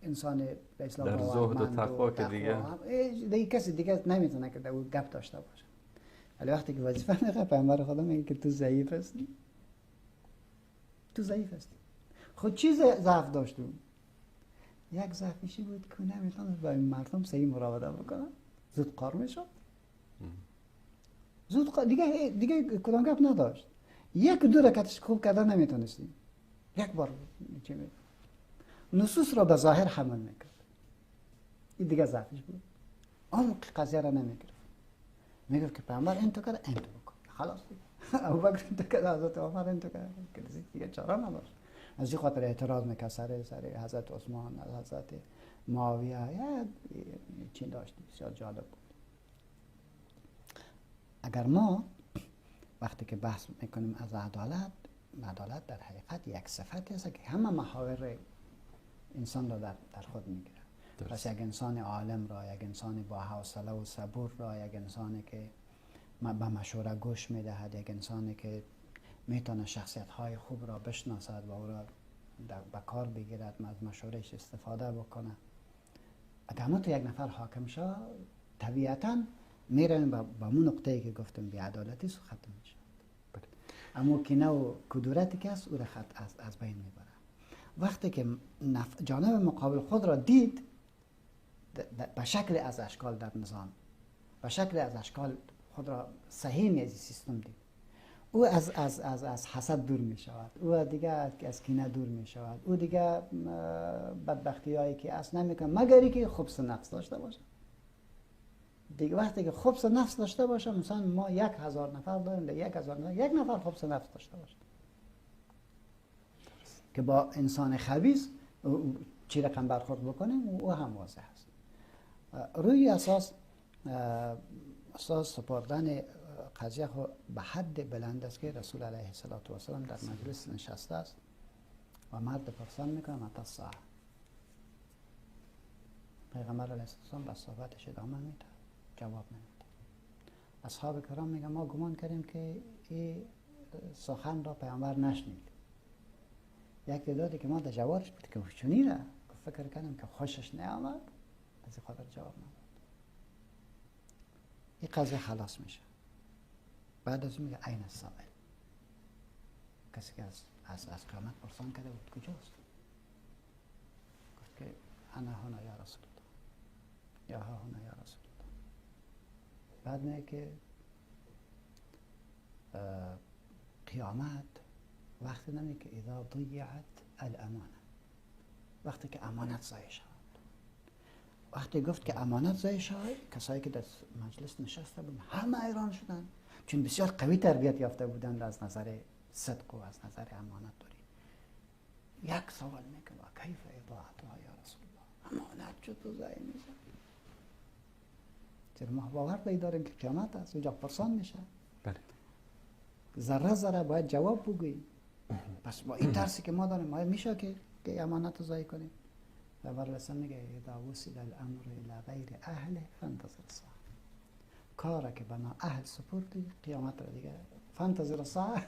انسان به اسلام در زهد و تقوا که دیگه کسی دیگه نمیتونه که او گپ داشته باشه. ولی وقتی که وظیفه میگه پیامبر خدا میگه که تو ضعیف هستی، تو ضعیف هستی. خود چی ضعف داشتون؟ یک ضعفیشی بود که نمیتونه با این مردم صحیح مراوده بکنه، زود قار میشد. زود قار دیگه کدام گپ نداشت. یک دو رکعتش خوب کردن نمیتونستی. یک بار چی می نصوص را به ظاهر حمل میکرد. این دیگه ضعفش بود. عمق قضیه را نمیگرفت. میگفت که پیامبر این تو کرد، این تو بکن. خلاص دیگه. ابوبکر این تو کرد، حضرت عمر این تو کرد. دیگه چاره نداشت. از این خاطر اعتراض میکرد سر حضرت عثمان، حضرت معاویه، یا چی داشت بسیار جالب بود. اگر ما وقتی که بحث میکنیم از عدالت در حقیقت یک صفتی است که همه محاور انسان را در خود میگیره. پس یک انسان عالم را، یک انسان با حوصله و صبر را، یک انسانی که به مشوره گوش میدهد، یک انسانی که میتونه شخصیت های خوب را بشناسد و او را به کار بگیرد، از مشورهش استفاده بکنه. اگر ما تو یک نفر حاکم شد، طبیعتاً میرن به اون نقطه‌ای که گفتم بی‌عدالتی سو ختم میشه. اما کینه و کدورتی که است او را از بین میبره. وقتی که جانب مقابل خود را دید، به شکل از اشکال در نظام، به شکل از اشکال خود را صحیح از سیستم دید، او از حسد دور می شود، او دیگه از کینه دور می شود، او دیگه بدبختی هایی که اصلا نمی کنه مگری که خبث نفس داشته باشه. دیگه وقتی که خبث نفس داشته باشه، مثلا ما 1000 نفر داریم، در 1000 نفر یک نفر خبث نفس داشته باشه که با انسان خبیث چی رقم برخورد بکنیم، او هم واضح است. روی اساس سپردن قضیه به حد بلند است که رسول علیه السلام در مجلس نشسته است و مرد پرسان میکنه متی الساعه. پیغمبر علیه السلام به صحبتش ادامه میده، جواب نمیده. اصحاب کرام میگن ما گمان کردیم که این سخن را پیامبر نشنید. یک تعدادی که ما در جوابش بود که چونی را فکر کردم که خوشش نیامد، از این خاطر جواب نداد. این قضیه خلاص میشه. بعد از اون میگه این السائل، کسی که از قیامت پرسان کرده بود کجاست؟ گفت که انا هنا یا رسول الله، یا ها هنا یا رسول الله. بعد میگه که قیامت وقتی نمی که اذا ضیعت الامانه، وقتی که امانت ضایع شد. وقتی گفت که امانت ضایع شد، کسایی که در مجلس نشسته بودن همه حیران شدن، چون بسیار قوی تربیت یافته بودند از نظر صدق و از نظر امانت داری. یک سوال میکنه کیف اضاعتها یا رسول الله، امانت چطور ضایع میشه؟ چرا ما باور داریم که قیامت است، اونجا پرسان میشه. بله. ذره ذره باید جواب بگوییم. پس با این ترسی که ما داریم، ما میشه که امانت رو ضایع کنیم؟ و بررسان میگه اذا وصل الامر الى غیر اهل فانتظر الساعه، کاره که به اهل سپردی قیامت رو دیگه فانتظر الساعه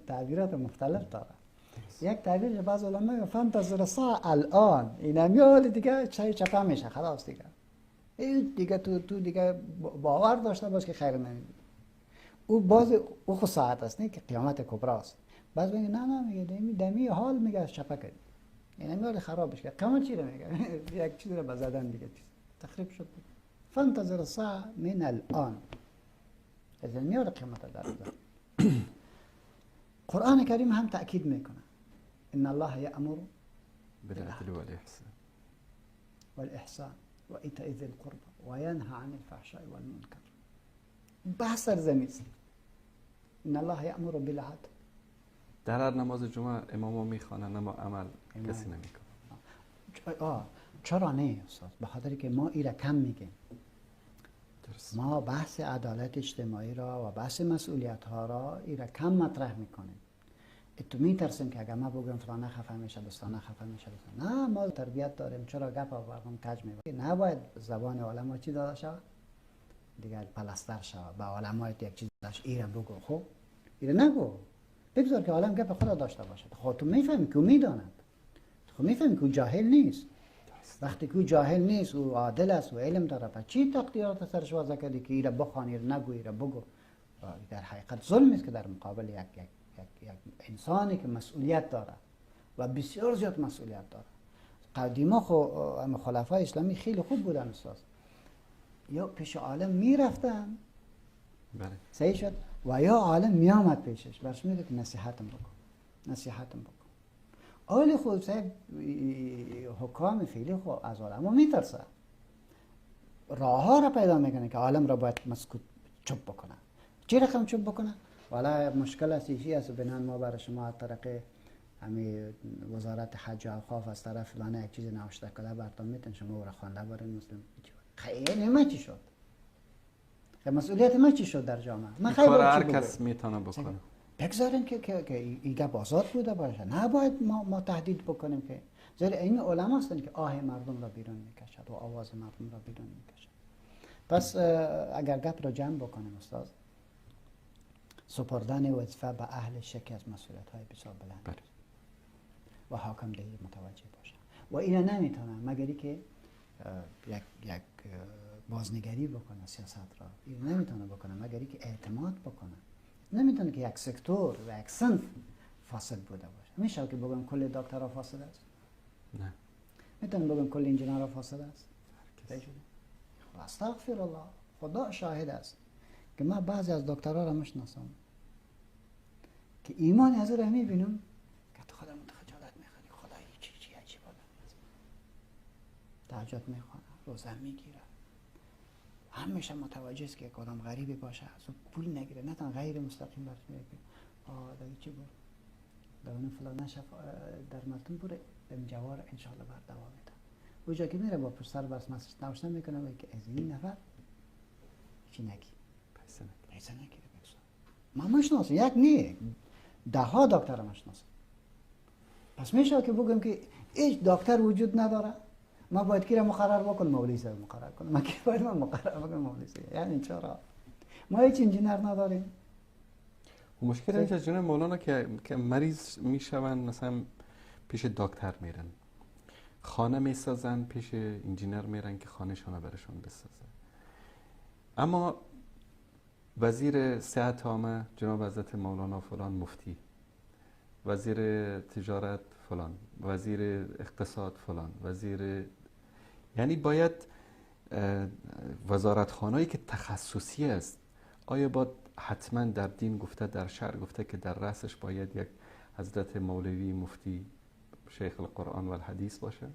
تعبیرات مختلف داره. یک تعبیر بعض علما میگه فانتظر الساعه الان، این میاد دیگه چای چپا میشه، خلاص دیگه این دیگه تو دیگه باور داشته باش که خیر نمیدی. او باز او خود ساعت است، نه که قیامت کبری است. بعض میگه نه میگه دمی حال میگه چپا کنی، یعنی میاد خرابش کرد. قیامت چی رو میگه؟ یک چیز رو بزدن دیگه تخریب شد. فانتظر الساعه من الان، از میاد قیامت در قرآن کریم هم تأکید میکنه ان الله یأمر بالعدل والاحسان والاحسان و ایتاء ذی القربى و ینهی عن الفحشاء والمنکر. بحث سرزمی است. ان الله یأمر بالعدل. در هر نماز جمعه امام میخوانن اما عمل کسی نمیکنه. چرا نه استاد؟ به خاطر که ما ایره کم میگیم. درست. ما بحث عدالت اجتماعی را و بحث مسئولیت ها را ایره کم مطرح میکنیم. تو میترسیم که اگر ما بگم فلانه خفه میشه، دوستانه خفه میشه، نه ما تربیت داریم. چرا گپ آوردم کج میگه نباید زبان علما چی داده شود دیگه پلستر شود. با علما یک چیز داشت ایره بگو، خب ایره نگو، بگذار که عالم گپ خود داشته باشه. خب تو میفهمی که میداند، تو میفهمی که جاهل نیست. وقتی که جاهل نیست و عادل است و علم داره، پس چی تقدیرات سرش وضع کردی که ایره بخوانی، ایره نگو، ایره بگو؟ در حقیقت ظلم است که در مقابل یک انسانی که مسئولیت داره و بسیار زیاد مسئولیت داره. قدیما خلفای اسلامی خیلی خوب بودن استاد، یا پیش عالم میرفتن، بله، صحیح شد، و یا عالم میامد پیشش برش میگه که نصیحتم بکن. آلی خود صاحب حکام فعلی خود از عالم میترسه، راه ها را پیدا میکنه که عالم را باید مسکوت چوب بکنه. چی رقم چوب بکنه؟ والا مشکل است، ایشی است بنان ما برای شما از طریق همین وزارت حج و اوقاف از طرف فلانه یک چیز نوشته کده براتون میتون شما او را خوانده برین مسلم. خیلی ما چی شد؟ خیلی مسئولیت ما چی شد در جامعه؟ من خیلی کار هر کس میتونه بکنه. بگذاریم که ایگه بازار بوده باشه، نباید ما تهدید بکنیم که زیر این علما هستن که آه مردم را بیرون میکشد و آواز مردم را بیرون میکشد. پس اگر گپ را جمع بکنیم استاد، سپردن وظیفه به اهل شکی از مسئولیت های بسیار بلند و حاکم دهی متوجه باشه و اینا نمیتونه مگری که یک بازنگری بکنه سیاست را، اینا نمیتونه بکنه مگری که اعتماد بکنه. نمیتونه که یک سکتور و یک صنف فاسد بوده باشه. میشه که بگم کل دکترها فاسد است؟ نه. میتونه بگم کل انجینرها فاسد است؟ استغفر الله، خدا شاهد است که من بعضی از دکترها را میشناسم که ایمان از او را میبینم که تو خودم خجالت میخوری، خدای چی عجیب آدم است. تهجد میخونه، روزه میگیره، همیشه متوجه است که یک آدم غریبی باشه از او پول نگیره، نه تن غیر مستقیم برش میگه دایی چی بود دانه فلان نشف در ملتون بوده در جوار انشاءالله بر دوام میده. اونجا که میره با پشت سر برس مسجد نوشته میکنه که از این نفر چی نگی پیسه نگیره بگذار. من میشناسم، یک نه 10 دکتر میشناسم. پس میشه که بگم که هیچ دکتر وجود نداره، ما باید کی را مقرر بکنم؟ مولوی صاحب مقرر کنم. ما کی باید مقرر بکنم؟ مولوی صاحب. یعنی چرا ما هیچ انجینر نداریم؟ مشکل اینجا جناب مولانا که مریض میشون مثلا پیش دکتر میرن، خانه میسازن، پیش انجینر میرن که خانه‌شون برشون بسازه. اما وزیر صحت عامه جناب حضرت مولانا فلان، مفتی، وزیر تجارت فلان، وزیر اقتصاد فلان، یعنی باید وزارتخانه‌ای که تخصصی است، آیا باید حتما در دین گفته، در شرع گفته که در رأسش باید یک حضرت مولوی مفتی شیخ القرآن و الحدیث باشه؟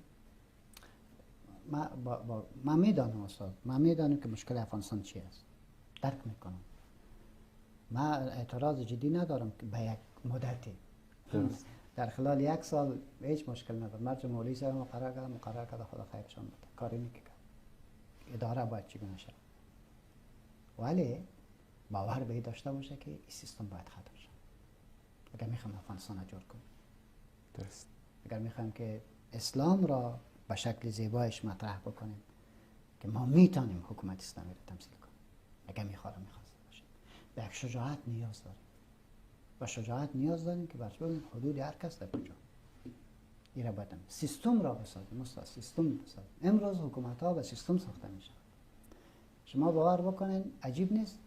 من میدانم استاد، من میدانم که مشکل افغانستان چی است، درک میکنم. من اعتراض جدی ندارم که به یک مدتی در خلال 1 سال هیچ مشکل ندارم. مرج مولوی صاحب مقرر کرده خدا خیرشان بده، کاری نمیکنه. اداره باید چگونه شد، ولی باور به این داشته باشه که این سیستم باید ختم شد. اگر میخوایم افغانستان رو جور کنیم، درست، اگر میخوایم که اسلام را به شکل زیبایش مطرح بکنیم که ما میتونیم حکومت اسلامی رو تمثیل کنیم، اگر میخواسته باشیم، به یک شجاعت نیاز داریم. و شجاعت نیاز داریم که برای حدود هر کس در کجا این را باید سیستم را بسازیم. سیستم بسازیم. امروز حکومت ها به سیستم ساخته میشن. شما باور بکنین عجیب نیست،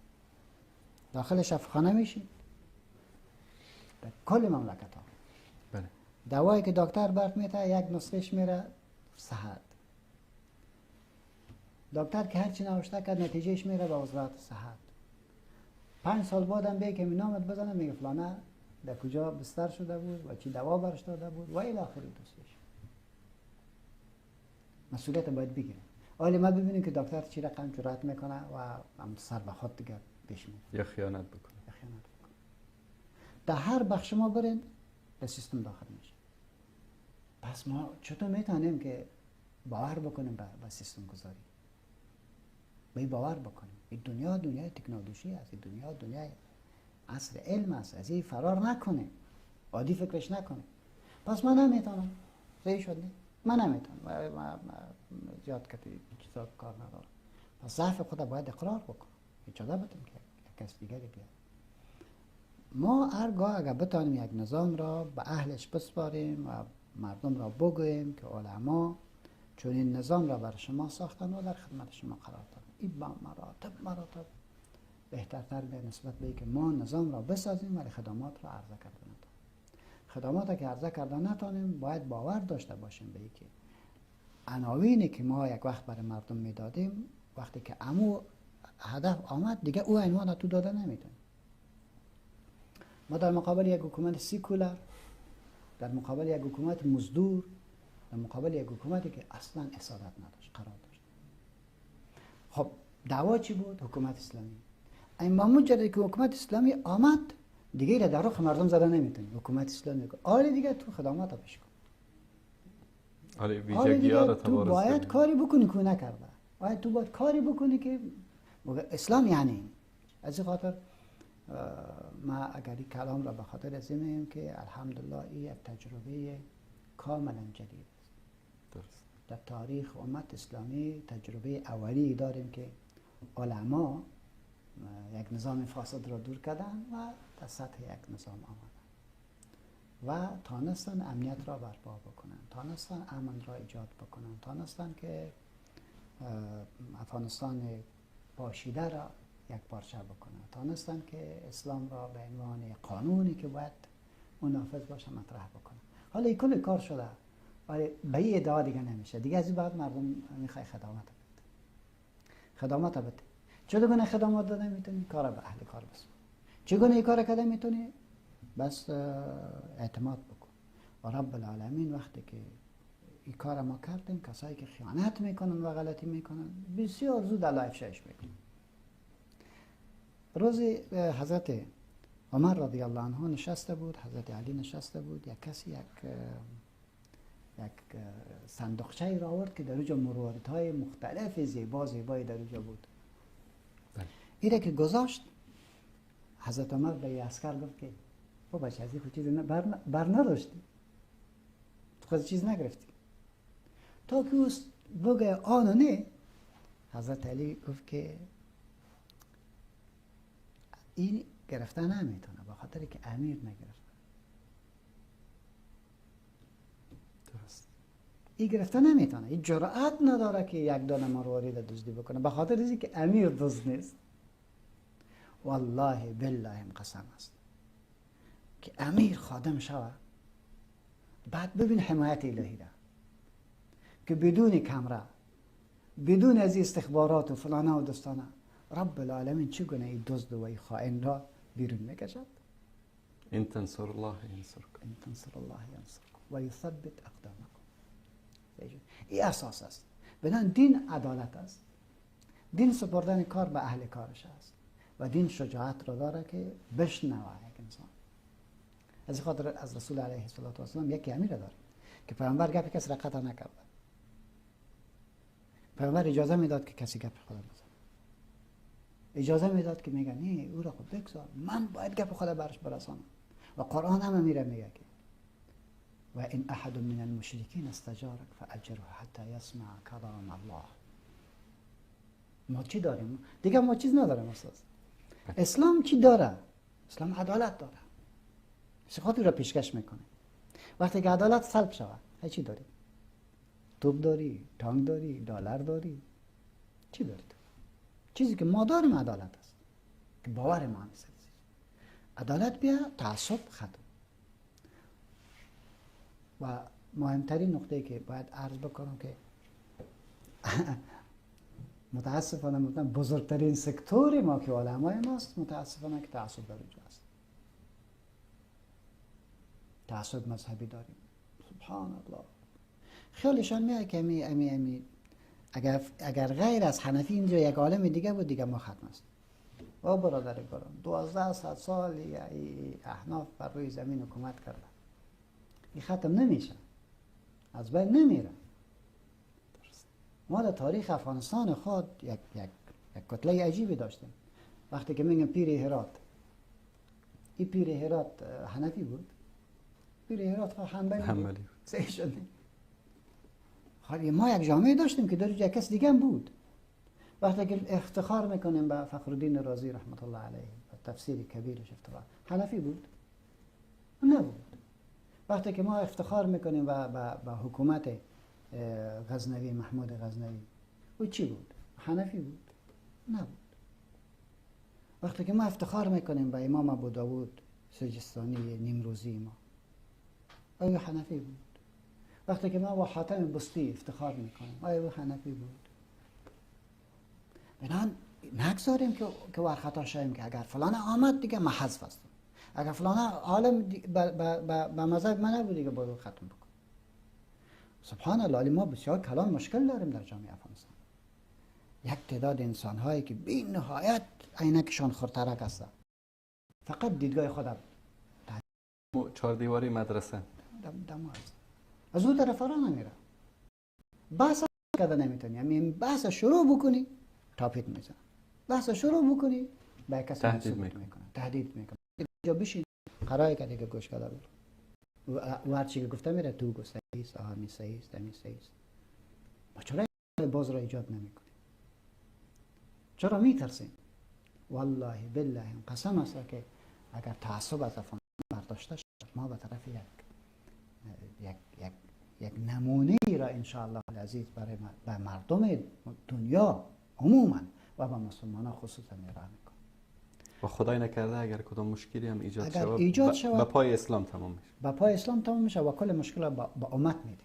داخل شفاخانه میشین در کل مملکت ها. بله. دوایی که دکتر برات میده یک نسخهش میره صحت. دکتر که هرچی نوشته کرد نتیجهش میره به وزارت صحت. 5 سال بعدم به که نامت بزنه میگه فلانه در کجا بستر شده بود و چی دوا برش داده بود و الی آخر دوستش. مسئولیت باید بگیره. ولی ما ببینیم که دکتر چی رقم جرأت میکنه و هم سر به خود دیگه پیش میره یا خیانت بکنه. در هر بخش ما برین به سیستم داخل میشه. پس ما چطور میتونیم که باور بکنیم به سیستم گذاری؟ باور بکنیم این دنیا دنیای تکنولوژی است، این دنیا دنیای عصر علم است، از این فرار نکنیم، عادی فکرش نکنیم. پس من نمیتونم، صحیح شد نه؟ من نمیتونم، من زیاد کتی چیزا کار ندارم. پس ضعف خود باید اقرار بکنم، اجازه بدم که کس دیگری بیاد. ما هرگاه اگر بتانیم یک نظام را به اهلش بسپاریم و مردم را بگوییم که علما چون این نظام را بر شما ساختن و در خدمت شما قرار دادن، این با مراتب بهترتر به نسبت به که ما نظام را بسازیم ولی خدمات را عرضه کرده نتانیم. خدمات که عرضه کرده نتانیم باید باور داشته باشیم به که عناوینی که ما یک وقت برای مردم میدادیم وقتی که امو هدف آمد دیگه او عنوان تو داده نمیتونیم. ما در مقابل یک حکومت سیکولر، در مقابل یک حکومت مزدور، در مقابل یک حکومتی که اصلا اصالت نداشت قرار داشت. خب دعوا چی بود؟ حکومت اسلامی. اما مجرد که حکومت اسلامی آمد دیگه در رخ مردم زده نمیتونی. حکومت اسلامی آره دیگه تو خدمات بش کن. آره ویژگی‌ها رو تو باید کاری بکنی که نکرده. تو باید کاری بکنی که اسلام یعنی از این خاطر ما اگر این کلام را به خاطر از این میگم که الحمدلله این یک تجربه کاملا جدید است. درست. در تاریخ امت اسلامی تجربه اولی داریم که علما یک نظام فاسد را دور کردن و در سطح یک نظام آمدن و تانستن امنیت را برپا بکنن، تانستن امن را ایجاد بکنن، تانستن که افغانستان پاشیده را یک پارچه بکنن، تانستن که اسلام را به عنوان قانونی که باید منافذ باشه مطرح بکنن. حالا این کل کار شده ولی به این ادعا دیگه نمیشه. دیگه از این بعد مردم میخوای خدمات بده. چگونه خدمات داده میتونی؟ کار به اهل کار بسپار. چگونه این کار کرده میتونی؟ بس اعتماد بکن. و رب العالمین وقتی که این کار ما کردیم کسایی که خیانت میکنن و غلطی میکنن بسیار زود الله افشایش میکنن. روزی حضرت عمر رضی الله عنه نشسته بود، حضرت علی نشسته بود، یک کسی یک صندوقچه را آورد که در اونجا مروارید مختلف زیبایی در اونجا بود. اینه که گذاشت حضرت عمر به عسکر گفت که او بچه از این خود چیز بر نداشتی، خود چیز نگرفتی تا که اوست بگه آنو نه. حضرت علی گفت که این گرفته نمیتونه به خاطر که امیر نگرفته. درست. این گرفته نمیتونه، این جرأت نداره که یک دانه مروارید دزدی بکنه به خاطر اینکه که امیر دزد نیست. والله بالله قسم است که امیر خادم شوه بعد ببین حمایت الهی ده که بدون کمره بدون از استخبارات و فلانه و دستانه رب العالمین چگونه این دزد و این خائن را بیرون میکشد؟ ان تنصر الله ینصرکم ان تنصر الله ینصرکم و یثبت اقدامکم. این اساس است. بدان دین عدالت است. دین سپردن کار به اهل کارش است و دین شجاعت را داره که بشنوه یک انسان. از خاطر از رسول علیه السلام یکی امیر داره که پیامبر گپ کسی را قطع نکرد. پیامبر اجازه میداد که کسی گپ خدا بزنه. اجازه میداد که میگه نه او را خود بگذار، من باید گپ خدا برش برسانم. و قرآن هم میره میگه که و ان احد من المشرکین استجارک فاجره حتی یسمع کلام الله. ما چی داریم؟ دیگه ما چیز نداریم استاد. اسلام چی داره؟ اسلام عدالت داره. خاطر را پیشکش میکنه. وقتی که عدالت سلب شود، چی داری؟ توپ داری، تانک داری، دلار داری. چی داری تو؟ چیزی که ما داریم عدالت است. که باور ما هست. عدالت بیا، تعصب ختم. و مهمترین نقطه‌ای که باید عرض بکنم که متاسفانه بزرگترین سکتور ما که علمای ماست، متاسفانه که تعصب در اونجا است. تعصب مذهبی داریم. سبحان الله. خیالشان میاد که امی اگر غیر از حنفی اینجا یک عالم دیگه بود دیگه ما ختم است. و برادر گرام 1200 سال احناف بر روی زمین حکومت کردن. این ختم نمیشه. از بین نمیره. ما در تاریخ افغانستان خود یک کتله عجیبی داشتیم. وقتی که میگم پیر هرات، این پیر هرات حنفی بود. پیر هرات خود حنبلی بود. صحیح شد. ما یک جامعه داشتیم که در یک کس دیگه هم بود. وقتی که افتخار میکنیم به فخرالدین رازی رحمت الله علیه و تفسیر کبیرش افتخار، حنفی بود؟ نبود. وقتی که ما افتخار میکنیم به حکومت غزنوی، محمود غزنوی، او چی بود؟ حنفی بود؟ نبود. وقتی که ما افتخار میکنیم به امام ابو داود سجستانی نیمروزی ما، او حنفی بود. وقتی که ما با حاتم بستی افتخار میکنیم، او حنفی بود. بنان نگذاریم که ورخطا شویم که اگر فلان آمد دیگه ما حذف هستم، اگر فلان عالم به مذهب من نبود دیگه باید ختم بکن. سبحان الله، ما بسیار کلان مشکل داریم در جامعه افغانستان. یک تعداد انسان هایی که بی نهایت عینکشان خرترک است، فقط دیدگاه خودم چهار دیواری مدرسه دم از اون طرف را نمیره. بحث کرده نمیتونی، یعنی بحث شروع بکنی تاپیت میزن، بحث شروع بکنی به کسی تهدید میکنه. جا بشین قراره که دیگه گوش کرده بود و هر چی که گفته میره تو گفته ایست، می سیست، می سیست. ما چرا باز را ایجاد نمیکنیم؟ چرا میترسیم؟ والله بالله قسم است که اگر تعصب از افغانستان برداشته شد، ما به طرف یک نمونه ای را انشاءالله العزیز برای مردم دنیا عموما و به مسلمانان خصوصا ایران میکنه. و خدای نکرده اگر کدام مشکلی هم ایجاد شود به پای اسلام تمام میشه. به پای اسلام تمام میشه و کل مشکل را به امت میدیم.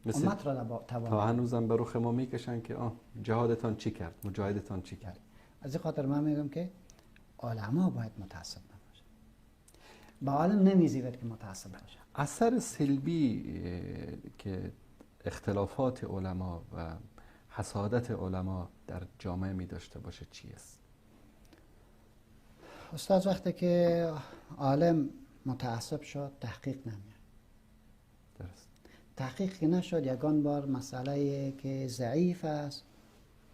امت را تا هنوزم به رخ ما میکشن که جهادتان چی کرد، مجاهدتان چی کرد. از این خاطر من میگم که علما باید متعصب نباشه. با عالم نمیزیبد که متعصب باشه. اثر سلبی که اختلافات علما و حسادت علما در جامعه می داشته باشه چی است؟ استاد وقتی که عالم متعصب شد تحقیق نمیاد. درست. تحقیق که نشد یگان بار مسئله که ضعیف است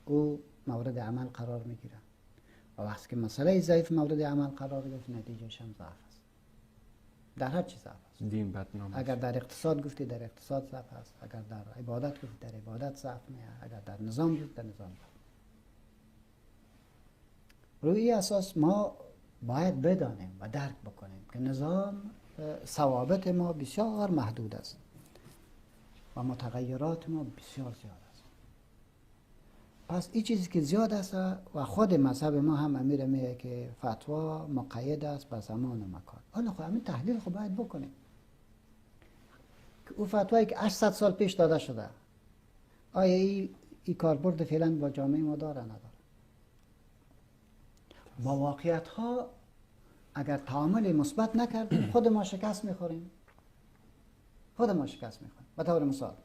او مورد عمل قرار میگیره و وقتی که مسئله ضعیف مورد عمل قرار گرفت نتیجهش هم ضعف است. در هر چی ضعف است. دین بدنام. اگر در اقتصاد گفتی در اقتصاد ضعف است، اگر در عبادت گفتی در عبادت ضعف میاد، اگر در نظام گفتی در نظام ضعف. روی اساس ما باید بدانیم و درک بکنیم که نظام ثوابت ما بسیار محدود است و متغیرات ما بسیار زیاد است. پس این چیزی که زیاد است و خود مذهب ما هم امیر میگه که فتوا مقید است به زمان و مکان. حالا خب همین تحلیل خب باید بکنیم که او فتوایی که 800 سال پیش داده شده آیا این کاربرد فعلا با جامعه ما داره نداره؟ با واقعیت ها اگر تعامل مثبت نکردیم خود ما شکست میخوریم. خود ما شکست میخوریم. به طور مثال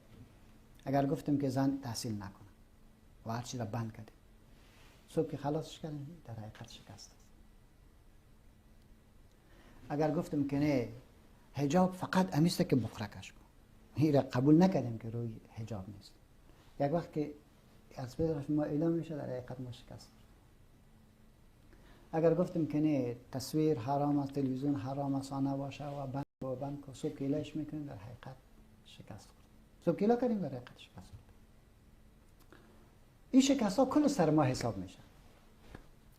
اگر گفتیم که زن تحصیل نکنه و هر چیز را بند کردیم، صبح که خلاصش کردیم در حقیقت شکست است. اگر گفتیم که نه حجاب فقط امیسته که بخرکش کن، این را قبول نکردیم که روی حجاب نیست، یک وقت که از طرف ما اعلام میشه در حقیقت ما شکست. اگر گفتیم که نه تصویر حرام است، تلویزیون حرام است، آن نباشه و بند کو، صبح که ایلاش میکنیم در حقیقت شکست خورد. صبح که ایلا کردیم در حقیقت شکست خورد. این شکست ها کل سر ما حساب میشه.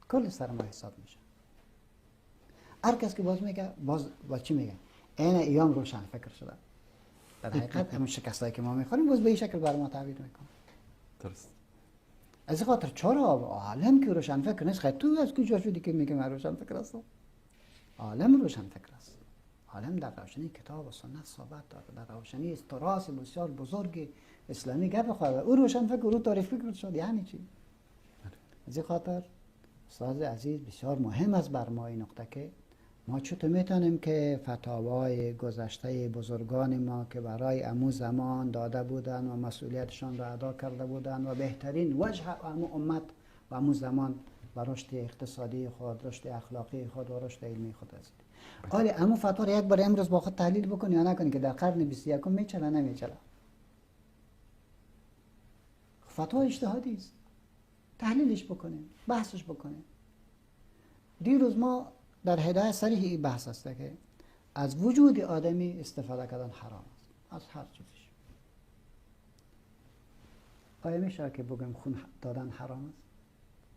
کل سر ما حساب میشه. هر کس که باز میگه باز چی میگه؟ این ایام روشن فکر شده. در حقیقت همون شکستایی که ما میخوریم باز به این شکل بر ما تعبیر میکنه. درست. از این خاطر چرا عالم که روشن فکر نیست؟ خیلی تو از کجا شدی که میگه من روشن فکر هستم؟ عالم روشن فکر است. عالم در روشنی کتاب و سنت ثابت داره، در روشنی تراث بسیار بزرگ اسلامی گپ خورده. او روشن فکر او تعریف فکر شد یعنی چی؟ از این خاطر استاد عزیز بسیار مهم است بر ما این نقطه که ما چطور میتونیم که فتاوای گذشته بزرگان ما که برای امو زمان داده بودن و مسئولیتشان را ادا کرده بودن و بهترین وجه امو امت و امو زمان و رشد اقتصادی خود، رشد اخلاقی خود و رشد علمی خود است. حالی امو فتوا را یک بار امروز با خود تحلیل بکنی یا نکنی که در قرن 21 میچله نمیچله. فتوا اجتهادی است. تحلیلش بکنیم، بحثش بکنیم. دیروز ما در هدایت صریح این بحث است که از وجود آدمی استفاده کردن حرام است، از هر چیزش. آیا میشه که بگم خون دادن حرام است؟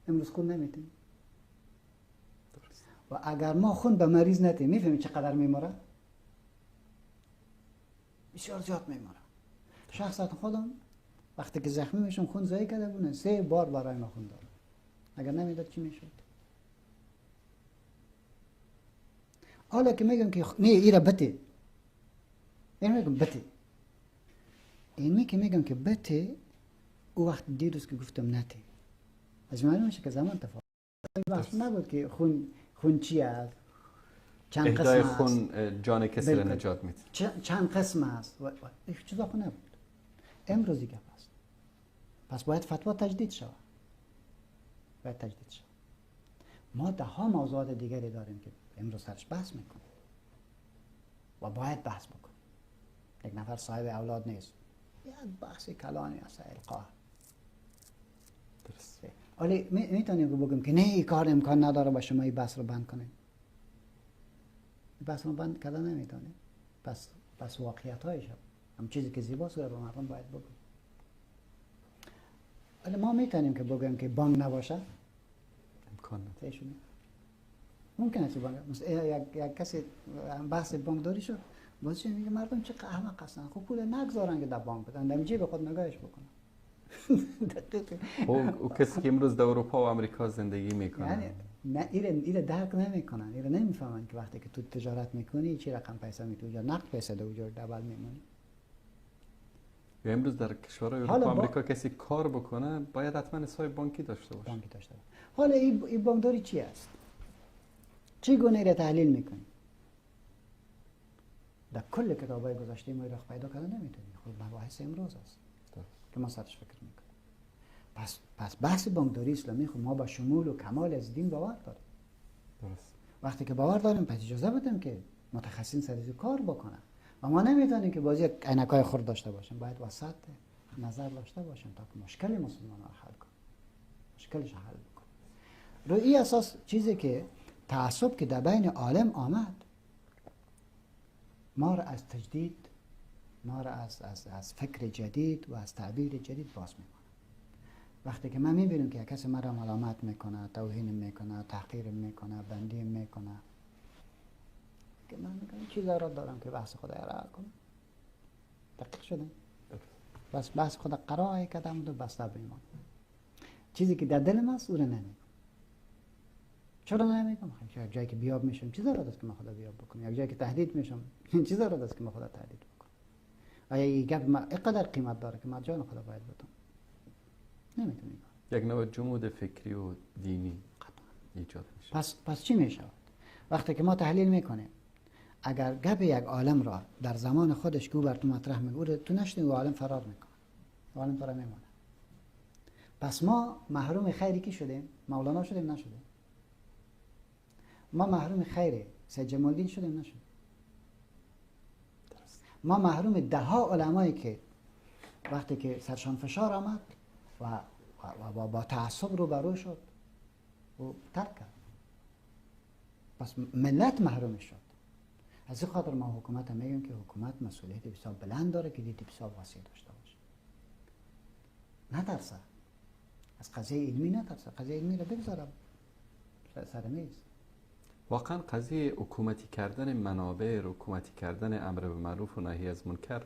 امروز خون نمیتیم. و اگر ما خون به مریض ندیم میفهمید چقدر میموره؟ بسیار زیاد میموره. شخصیت خودم وقتی که زخمی میشم خون ضایع کرده بودن 3 بار برای ما خون داد. اگر نمیداد چی میشد؟ حالا که میگم که نه ایرا بته، این میگم بته، این که میگم که بته، او وقت دیروز که گفتم نته از معلوم میشه که زمان تفاوت بحث نبود که خون چی است، چند قسم است، خون جان کسی را نجات میده، چند قسم است و این چیزا خون نبود. امروزی گپ است. پس باید فتوا تجدید شود. باید تجدید شود. ما 10 موضوعات دیگری داریم که امروز سرش بحث میکنیم و باید بحث بکنیم. یک نفر صاحب اولاد نیست، یک بحث کلانی است، القا. درست. ولی میتونیم که بگیم که نه این کار امکان نداره با شما این بحث رو بند کنیم. این بحث رو بند کردن نمیتونیم. پس واقعیت هایش هم چیزی که زیباست رو به مردم باید بگیم. ولی ما میتونیم که بگیم که بانک نباشه. امکان نداره. ممکن است یک کسی بحث بانکداری شد باز میگه مردم چه احمق هستن، خب پول نگذارن که در بانک بدن، در جیب خود نگاهش بکنن. او کسی که امروز در اروپا و آمریکا زندگی میکنه یعنی نه ایره درک نمیکنن، ایره نمیفهمن که وقتی که تو تجارت میکنی چی رقم پیسه میتونی یا نقد پیسه در وجود دبل میمونی. یا امروز در کشورهای اروپا و آمریکا کسی کار بکنه باید حتما حساب بانکی داشته باشه. حالا این بانکداری چی است؟ چی گونه را تحلیل میکنی؟ در کل کتابای گذشته ما را پیدا کردن نمیتونی. خود مباحث امروز است که ما سرش فکر میکنیم. پس بحث بانکداری اسلامی خود ما با شمول و کمال از دین باور داریم. درست. وقتی که باور داریم پس اجازه بدیم که متخصصین سر کار بکنن. و ما نمیتونیم که بازی عینکای خرد داشته باشیم، باید وسط نظر داشته باشیم تا که مشکل مسلمانان رو حل کنیم. مشکلش حل بکنیم. روی این اساس چیزی که تعصب که در بین عالم آمد ما را از تجدید، ما را از فکر جدید و از تعبیر جدید باز میکنه. وقتی که من میبینم که کسی مرا ملامت میکنه، توهین میکنه، تحقیر میکنه، بندی میکنه، که من میگم چی ضرورت دارم که بحث خدا را حل کنم؟ دقیق شده؟ بس بحث خدا قرار کردم و بسته بیمان. چیزی که در دلم است او را نمیگم. چرا نمیگم؟ یک جایی که بیاب میشم چی ضرورت است که من خدا بیاب بکنم؟ یک جایی که تهدید میشم چی ضرورت است که من خدا تهدید بکنم؟ آیا این گپ اینقدر قیمت داره که من جان خدا باید بدم؟ نمیتونم. یک نوع جمود فکری و دینی. ایجاد میشه. پس چی میشه؟ وقتی که ما تحلیل میکنیم اگر گپ یک عالم را در زمان خودش که او بر تو مطرح میگه تو نشنی و عالم فرار میکنه، عالم فرار میمونه. پس ما محروم خیری کی شدیم؟ مولانا شدیم نشدیم؟ ما محروم خیر سید جمال الدین شدیم نشدیم؟ ما محروم ده ها علمایی که وقتی که سرشان فشار آمد و با تعصب رو برو شد و ترک کرد. پس ملت محروم شد. از این خاطر ما حکومت هم میگیم که حکومت مسئولیت بسیار بلند داره که دید بسیار واسع داشته باشه. نترسه از قضیه علمی، نترسه قضیه علمی رو بگذاره سر میز. واقعا قضیه حکومتی کردن منابع، حکومتی کردن امر به معروف و نهی از منکر،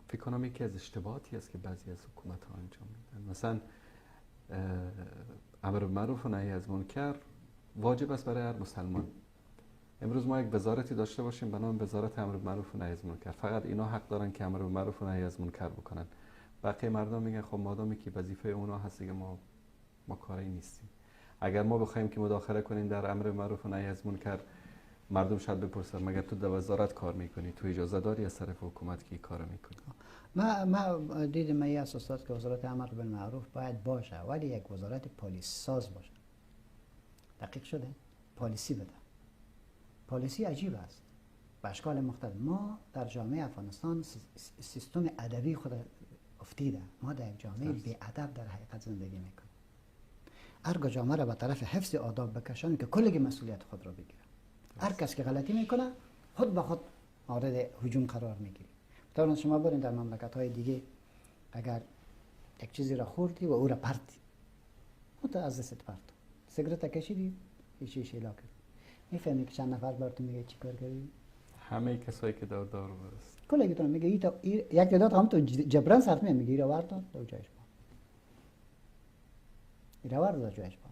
فکر کنم یکی از اشتباهاتی است که بعضی از حکومت ها انجام میدن. مثلا امر به معروف و نهی از منکر واجب است برای هر مسلمان. امروز ما یک وزارتی داشته باشیم به نام وزارت امر به معروف و نهی از منکر، فقط اینا حق دارن که امر به معروف و نهی از منکر بکنن. بقیه مردم میگن خب مادامی که وظیفه اونا هست دیگه ما کاری نیستیم. اگر ما بخوایم که مداخله کنیم در امر معروف و نهی از منکر، مردم شاید بپرسن مگر تو در وزارت کار میکنی؟ تو اجازه داری از طرف حکومت که این کارو میکنی؟ ما دیدم یه اساس که وزارت امر بالمعروف باید باشه، ولی یک وزارت پالیسی ساز باشه. دقیق شده؟ پالیسی بده. پالیسی عجیب است به اشکال مختلف. ما در جامعه افغانستان سیستم ادبی خود افتیده. ما در یک جامعه بی ادب در حقیقت زندگی میکنیم. هر جامعه را به طرف حفظ آداب بکشان که کلگی مسئولیت خود را بگیره. هر کس که غلطی میکنه خود به خود مورد هجوم قرار میگیره. مثلا شما برین در مملکت های دیگه اگر یک چیزی را خوردی و او را پرتی، خود از دستت پرت، سیگارت کشیدی هیچ شیلا کرد، میفهمی که چند نفر براتون میگه چی کار کردی؟ همه کسایی که دور است کلگی تو میگه یک تعداد هم تو جبران صرف میگه ایرا وردار دو جایش با ایرا وردار جایش با.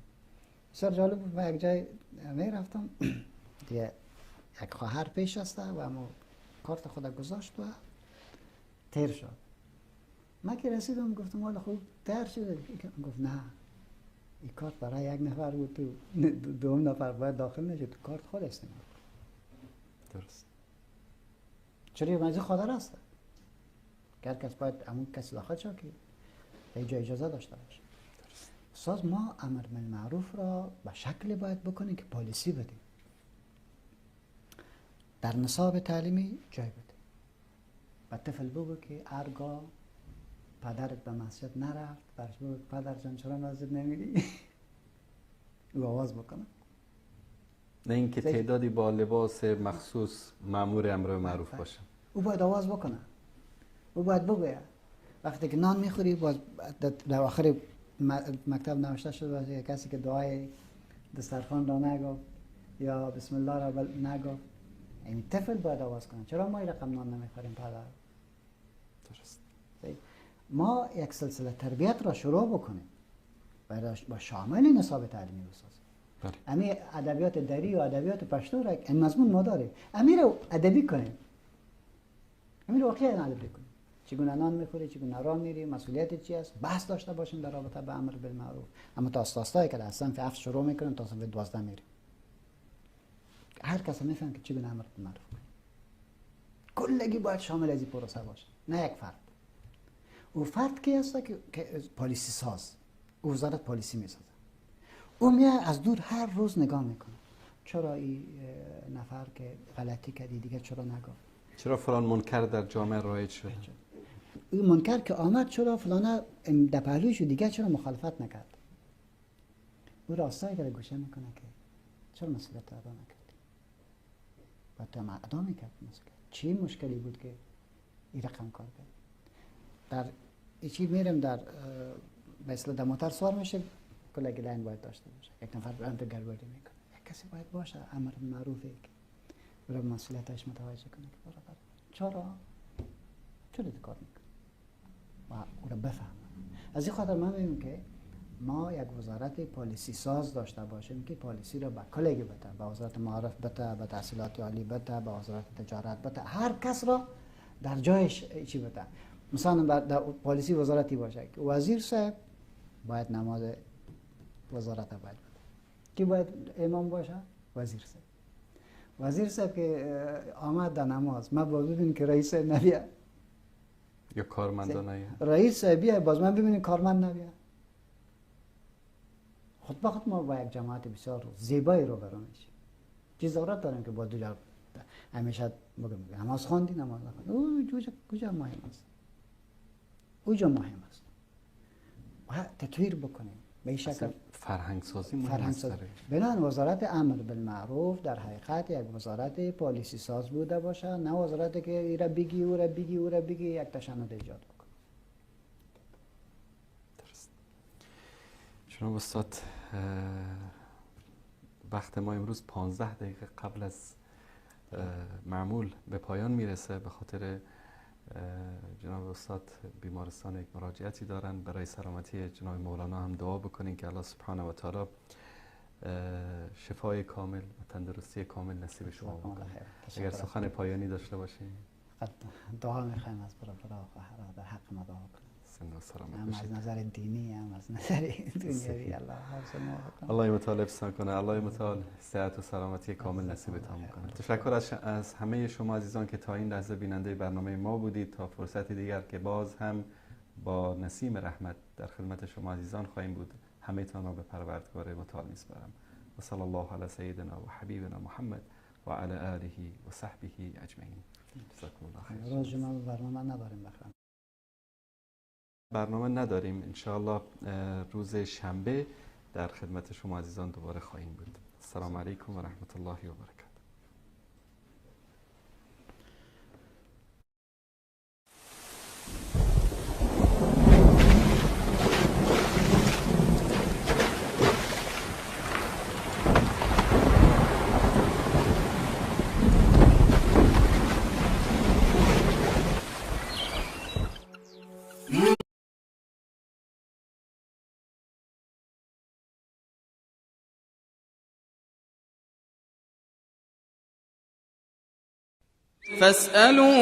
بسیار جالب بود. من یک جای میرفتم دیگه یک خواهر پیش است و اما کارت خود گذاشت و تیر شد. من که رسیدم گفتم والا خوب تیر شده. گفت نه این کارت برای یک نفر بود، تو دوم نفر باید داخل نشه، تو کارت خود استعمال. درست. چرا یه مجزه خادر هست که هر کس باید همون کسی داخل شد که اینجا اجازه داشته باشه. ساز ما امر بالمعروف را به شکل باید بکنیم که پالیسی بدیم، در نصاب تعلیمی جای بده. و طفل بگو که هرگاه پدرت به مسجد نرفت برش بگو پدر جان چرا مسجد نمیری؟ او آواز بکنه. نه اینکه تعدادی با لباس مخصوص مأمور امر به معروف باشه. او باید آواز بکنه. او باید بگوید. وقتی که نان میخوری باز در آخر مکتب نوشته شده کسی که دعای دسترخوان را نگفت یا بسم الله را نگفت، این طفل باید آواز کنه چرا ما این رقم نان نمیخوریم پدر؟ درست. ما یک سلسله تربیت را شروع بکنیم با شامل نصاب تعلیمی بسازیم. امی ادبیات دری و ادبیات پشتو را این مضمون ما داریم، امی رو ادبی کنیم، امی رو واقعا ادبی کنیم. چگونه نان میخوری، چگونه راه میری، مسئولیت چی است، بحث داشته باشیم در رابطه با امر بالمعروف. اما تا استادایی که در صنف 7 شروع میکنن تا صنف 12 میریم، هر کس میفهمه که چگونه امر بالمعروف کنیم. کلگی باید شامل از این پروسه باشه، نه یک فرد. او فرد کی است که پالیسی ساز، او وزارت پالیسی میسازه. او میاد از دور هر روز نگاه میکنه چرا این نفر که غلطی کردی دیگه چرا نگفت، چرا فلان منکر در جامعه رایج شد، این منکر که آمد چرا فلانه در پهلویش دیگه چرا مخالفت نکرد. او راستایی که گوشه میکنه که چرا مسئولیت ادا نکردی، باید تو هم ادا میکرد. چی مشکلی بود که این رقم کار کرد؟ در ایچی میرم در مثلا در موتر سوار میشه کلگی لین باید داشته باشه، یک نفر برند گربردی میکنه، یک کسی باید باشه امر معروفی که برای مسئولیتش متوجه کنه که برابر چرا کار میکنه و او را بفهمه. از این خاطر من میگم که ما یک وزارت پالیسی ساز داشته باشیم که پالیسی را به کلگی بده، به وزارت معارف بده، به تحصیلات عالی بده، به وزارت تجارت بده، هر کس را در جایش چی بده. مثلا در پالیسی وزارتی باشه که وزیر صاحب باید نماز وزارت باید بده. کی باید امام باشه؟ وزیر صاحب. وزیر صاحب که آمد در نماز ما باید ببینیم که رئیس صاحب نبیه یا کارمندان نبیه. رئیس صاحب بیه باز من ببینیم کارمند نبیه. خود به خود ما با یک جماعت بسیار زیبایی رو برو میشیم. چیز ضرورت داریم که با دو جا همیشه بگم نماز خواندی نماز نخواندی او کجا مهم است، اوجا مهم است. باید تطویر بکنیم به این شکل. فرهنگ سازی مهم است. بنابراین وزارت امر بالمعروف در حقیقت یک وزارت پالیسی ساز بوده باشه، نه وزارتی که ایرا بگی او را بگی او را بگی یک تشنج ایجاد بکنه. درست. جناب استاد، وقت ما امروز 15 دقیقه قبل از معمول به پایان میرسه. به خاطر جناب استاد بیمارستان یک مراجعتی دارن، برای سلامتی جناب مولانا هم دعا بکنین که الله سبحانه و تعالی شفای کامل و تندرستی کامل نصیب شما بکنه. اگر سخن پایانی داشته باشین. دعا میخوایم از برادر و در حق ما دعا کنیم. هم از نظر دینی هم از نظر دنیوی. الله متعال حفظتان کنه، الله متعال صحت و سلامتی کامل نصیبتان کنه. تشکر از همه شما عزیزان که تا این لحظه بیننده برنامه ما بودید. تا فرصتی دیگر که باز هم با نسیم رحمت در خدمت شما عزیزان خواهیم بود. همه تان را به پروردگار متعال میسپارم. و صلی الله علی سیدنا و حبیبنا محمد و علی آله و صحبه اجمعین. جزاکم الله خیر. روز جمعه برنامه نداریم بخیر. برنامه نداریم، انشاءالله روز شنبه در خدمت شما عزیزان دوباره خواهیم بود. السلام علیکم و رحمت الله و برکاته. فاسألوا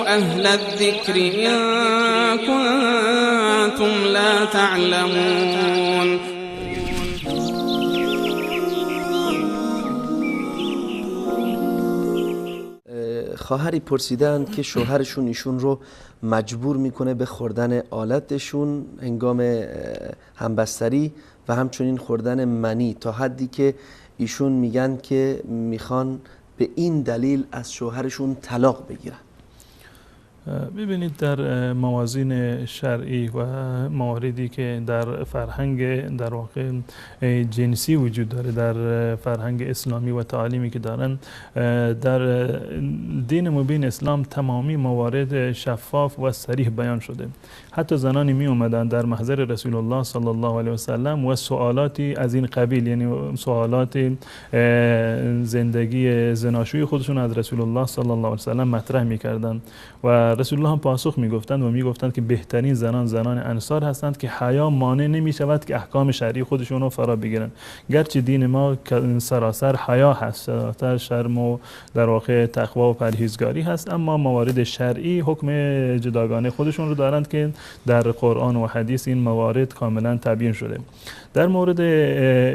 أهل الذكر إن كنتم لا تعلمون. خواهری پرسیدن که شوهرشون ایشون رو مجبور میکنه به خوردن آلتشون هنگام همبستری و همچنین خوردن منی، تا حدی که ایشون میگن که میخوان به این دلیل از شوهرشون طلاق بگیرن. ببینید در موازین شرعی و مواردی که در فرهنگ در واقع جنسی وجود داره، در فرهنگ اسلامی و تعالیمی که دارن، در دین مبین اسلام تمامی موارد شفاف و صریح بیان شده. حتی زنانی می اومدن در محضر رسول الله صلی الله علیه و سلم و سوالاتی از این قبیل، یعنی سوالات زندگی زناشویی خودشون از رسول الله صلی الله علیه و سلم مطرح میکردن و رسول الله هم پاسخ میگفتند و میگفتند که بهترین زنان انصار هستند که حیا مانع نمیشود که احکام شرعی خودشون رو فرا بگیرن. گرچه دین ما سراسر حیا هست، سراسر شرم و در واقع تقوا و پرهیزگاری هست، اما موارد شرعی حکم جداگانه خودشون رو دارند که در قرآن و حدیث این موارد کاملا تبیین شده. در مورد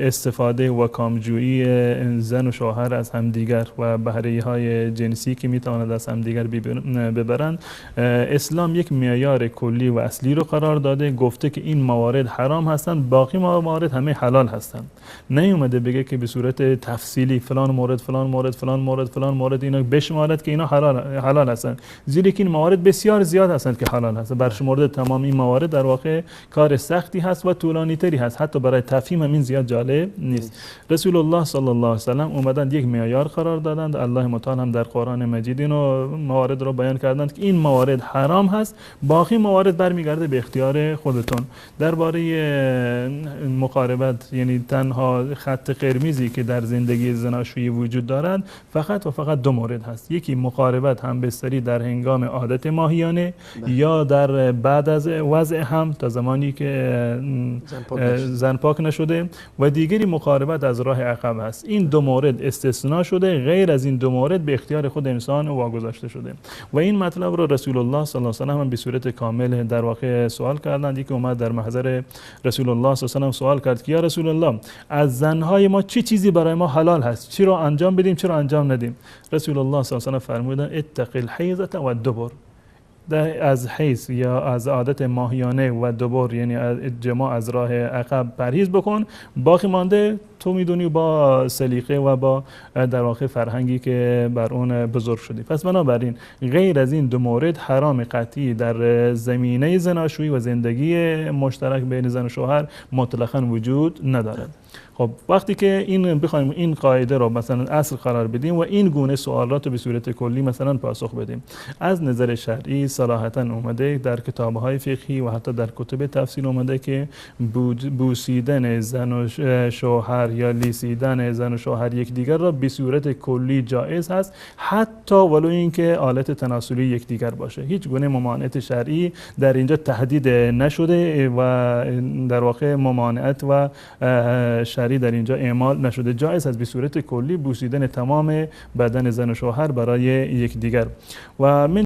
استفاده و کامجویی زن و شوهر از همدیگر و بهره‌های جنسی که میتواند از همدیگر ببرند، اسلام یک معیار کلی و اصلی رو قرار داده، گفته که این موارد حرام هستند، باقی موارد همه حلال هستند. نیومده بگه که به صورت تفصیلی فلان مورد فلان مورد فلان مورد فلان مورد اینا بشمارد که اینا حلال هستند، زیرا که این موارد بسیار زیاد هستند که حلال هستند. برشمرده تمام این موارد در واقع کار سختی هست و طولانی تری هست، حتی برای تفهیم همین زیاد جالب نیست. رسول الله صلی الله علیه و سلم اومدند یک معیار قرار دادند، الله متعال هم در قرآن مجید اینو موارد رو بیان کردند که این موارد حرام هست، باقی موارد برمیگرده به اختیار خودتون. درباره مقاربت، یعنی تنها خط قرمزی که در زندگی زناشویی وجود دارد فقط و فقط دو مورد هست. یکی مقاربت همبستری در هنگام عادت ماهیانه یا در بعد از وضع هم تا زمانی که زن پاک نشده، و دیگری مقاربت از راه عقب هست. این دو مورد استثناء شده، غیر از این دو مورد به اختیار خود انسان واگذاشته شده. و این مطلب رو رو رسول الله صلی الله علیه و آله به صورت کامل در واقع سوال کردند. یکی اومد در محضر رسول الله صلی الله علیه و آله سوال کرد که یا رسول الله از زنهای ما چه چیزی برای ما حلال هست، چی رو انجام بدیم چی رو انجام ندیم؟ رسول الله صلی الله علیه و آله فرمودند اتق الحیضة و الدبر، از حیض یا از عادت ماهیانه و دبر یعنی جماع از راه عقب پرهیز بکن، باقی مانده تو میدونی با سلیقه و با در واقع فرهنگی که بر اون بزرگ شدی. پس بنابراین غیر از این دو مورد حرام قطعی در زمینه زناشویی و زندگی مشترک بین زن و شوهر مطلقاً وجود ندارد. خب وقتی که این بخوایم این قاعده رو مثلا اصل قرار بدیم و این گونه سوالات رو به صورت کلی مثلا پاسخ بدیم، از نظر شرعی صراحتاً اومده در کتاب‌های فقهی و حتی در کتب تفسیر اومده که بوسیدن زن و شوهر یا لیسیدن زن و شوهر یکدیگر را به صورت کلی جایز هست، حتی ولو اینکه آلت تناسلی یکدیگر باشه. هیچ گونه ممانعت شرعی در اینجا تهدید نشده و در واقع ممانعت و شرعی در اینجا اعمال نشده. جایز است به صورت کلی بوسیدن تمام بدن زن و شوهر برای یکدیگر. و من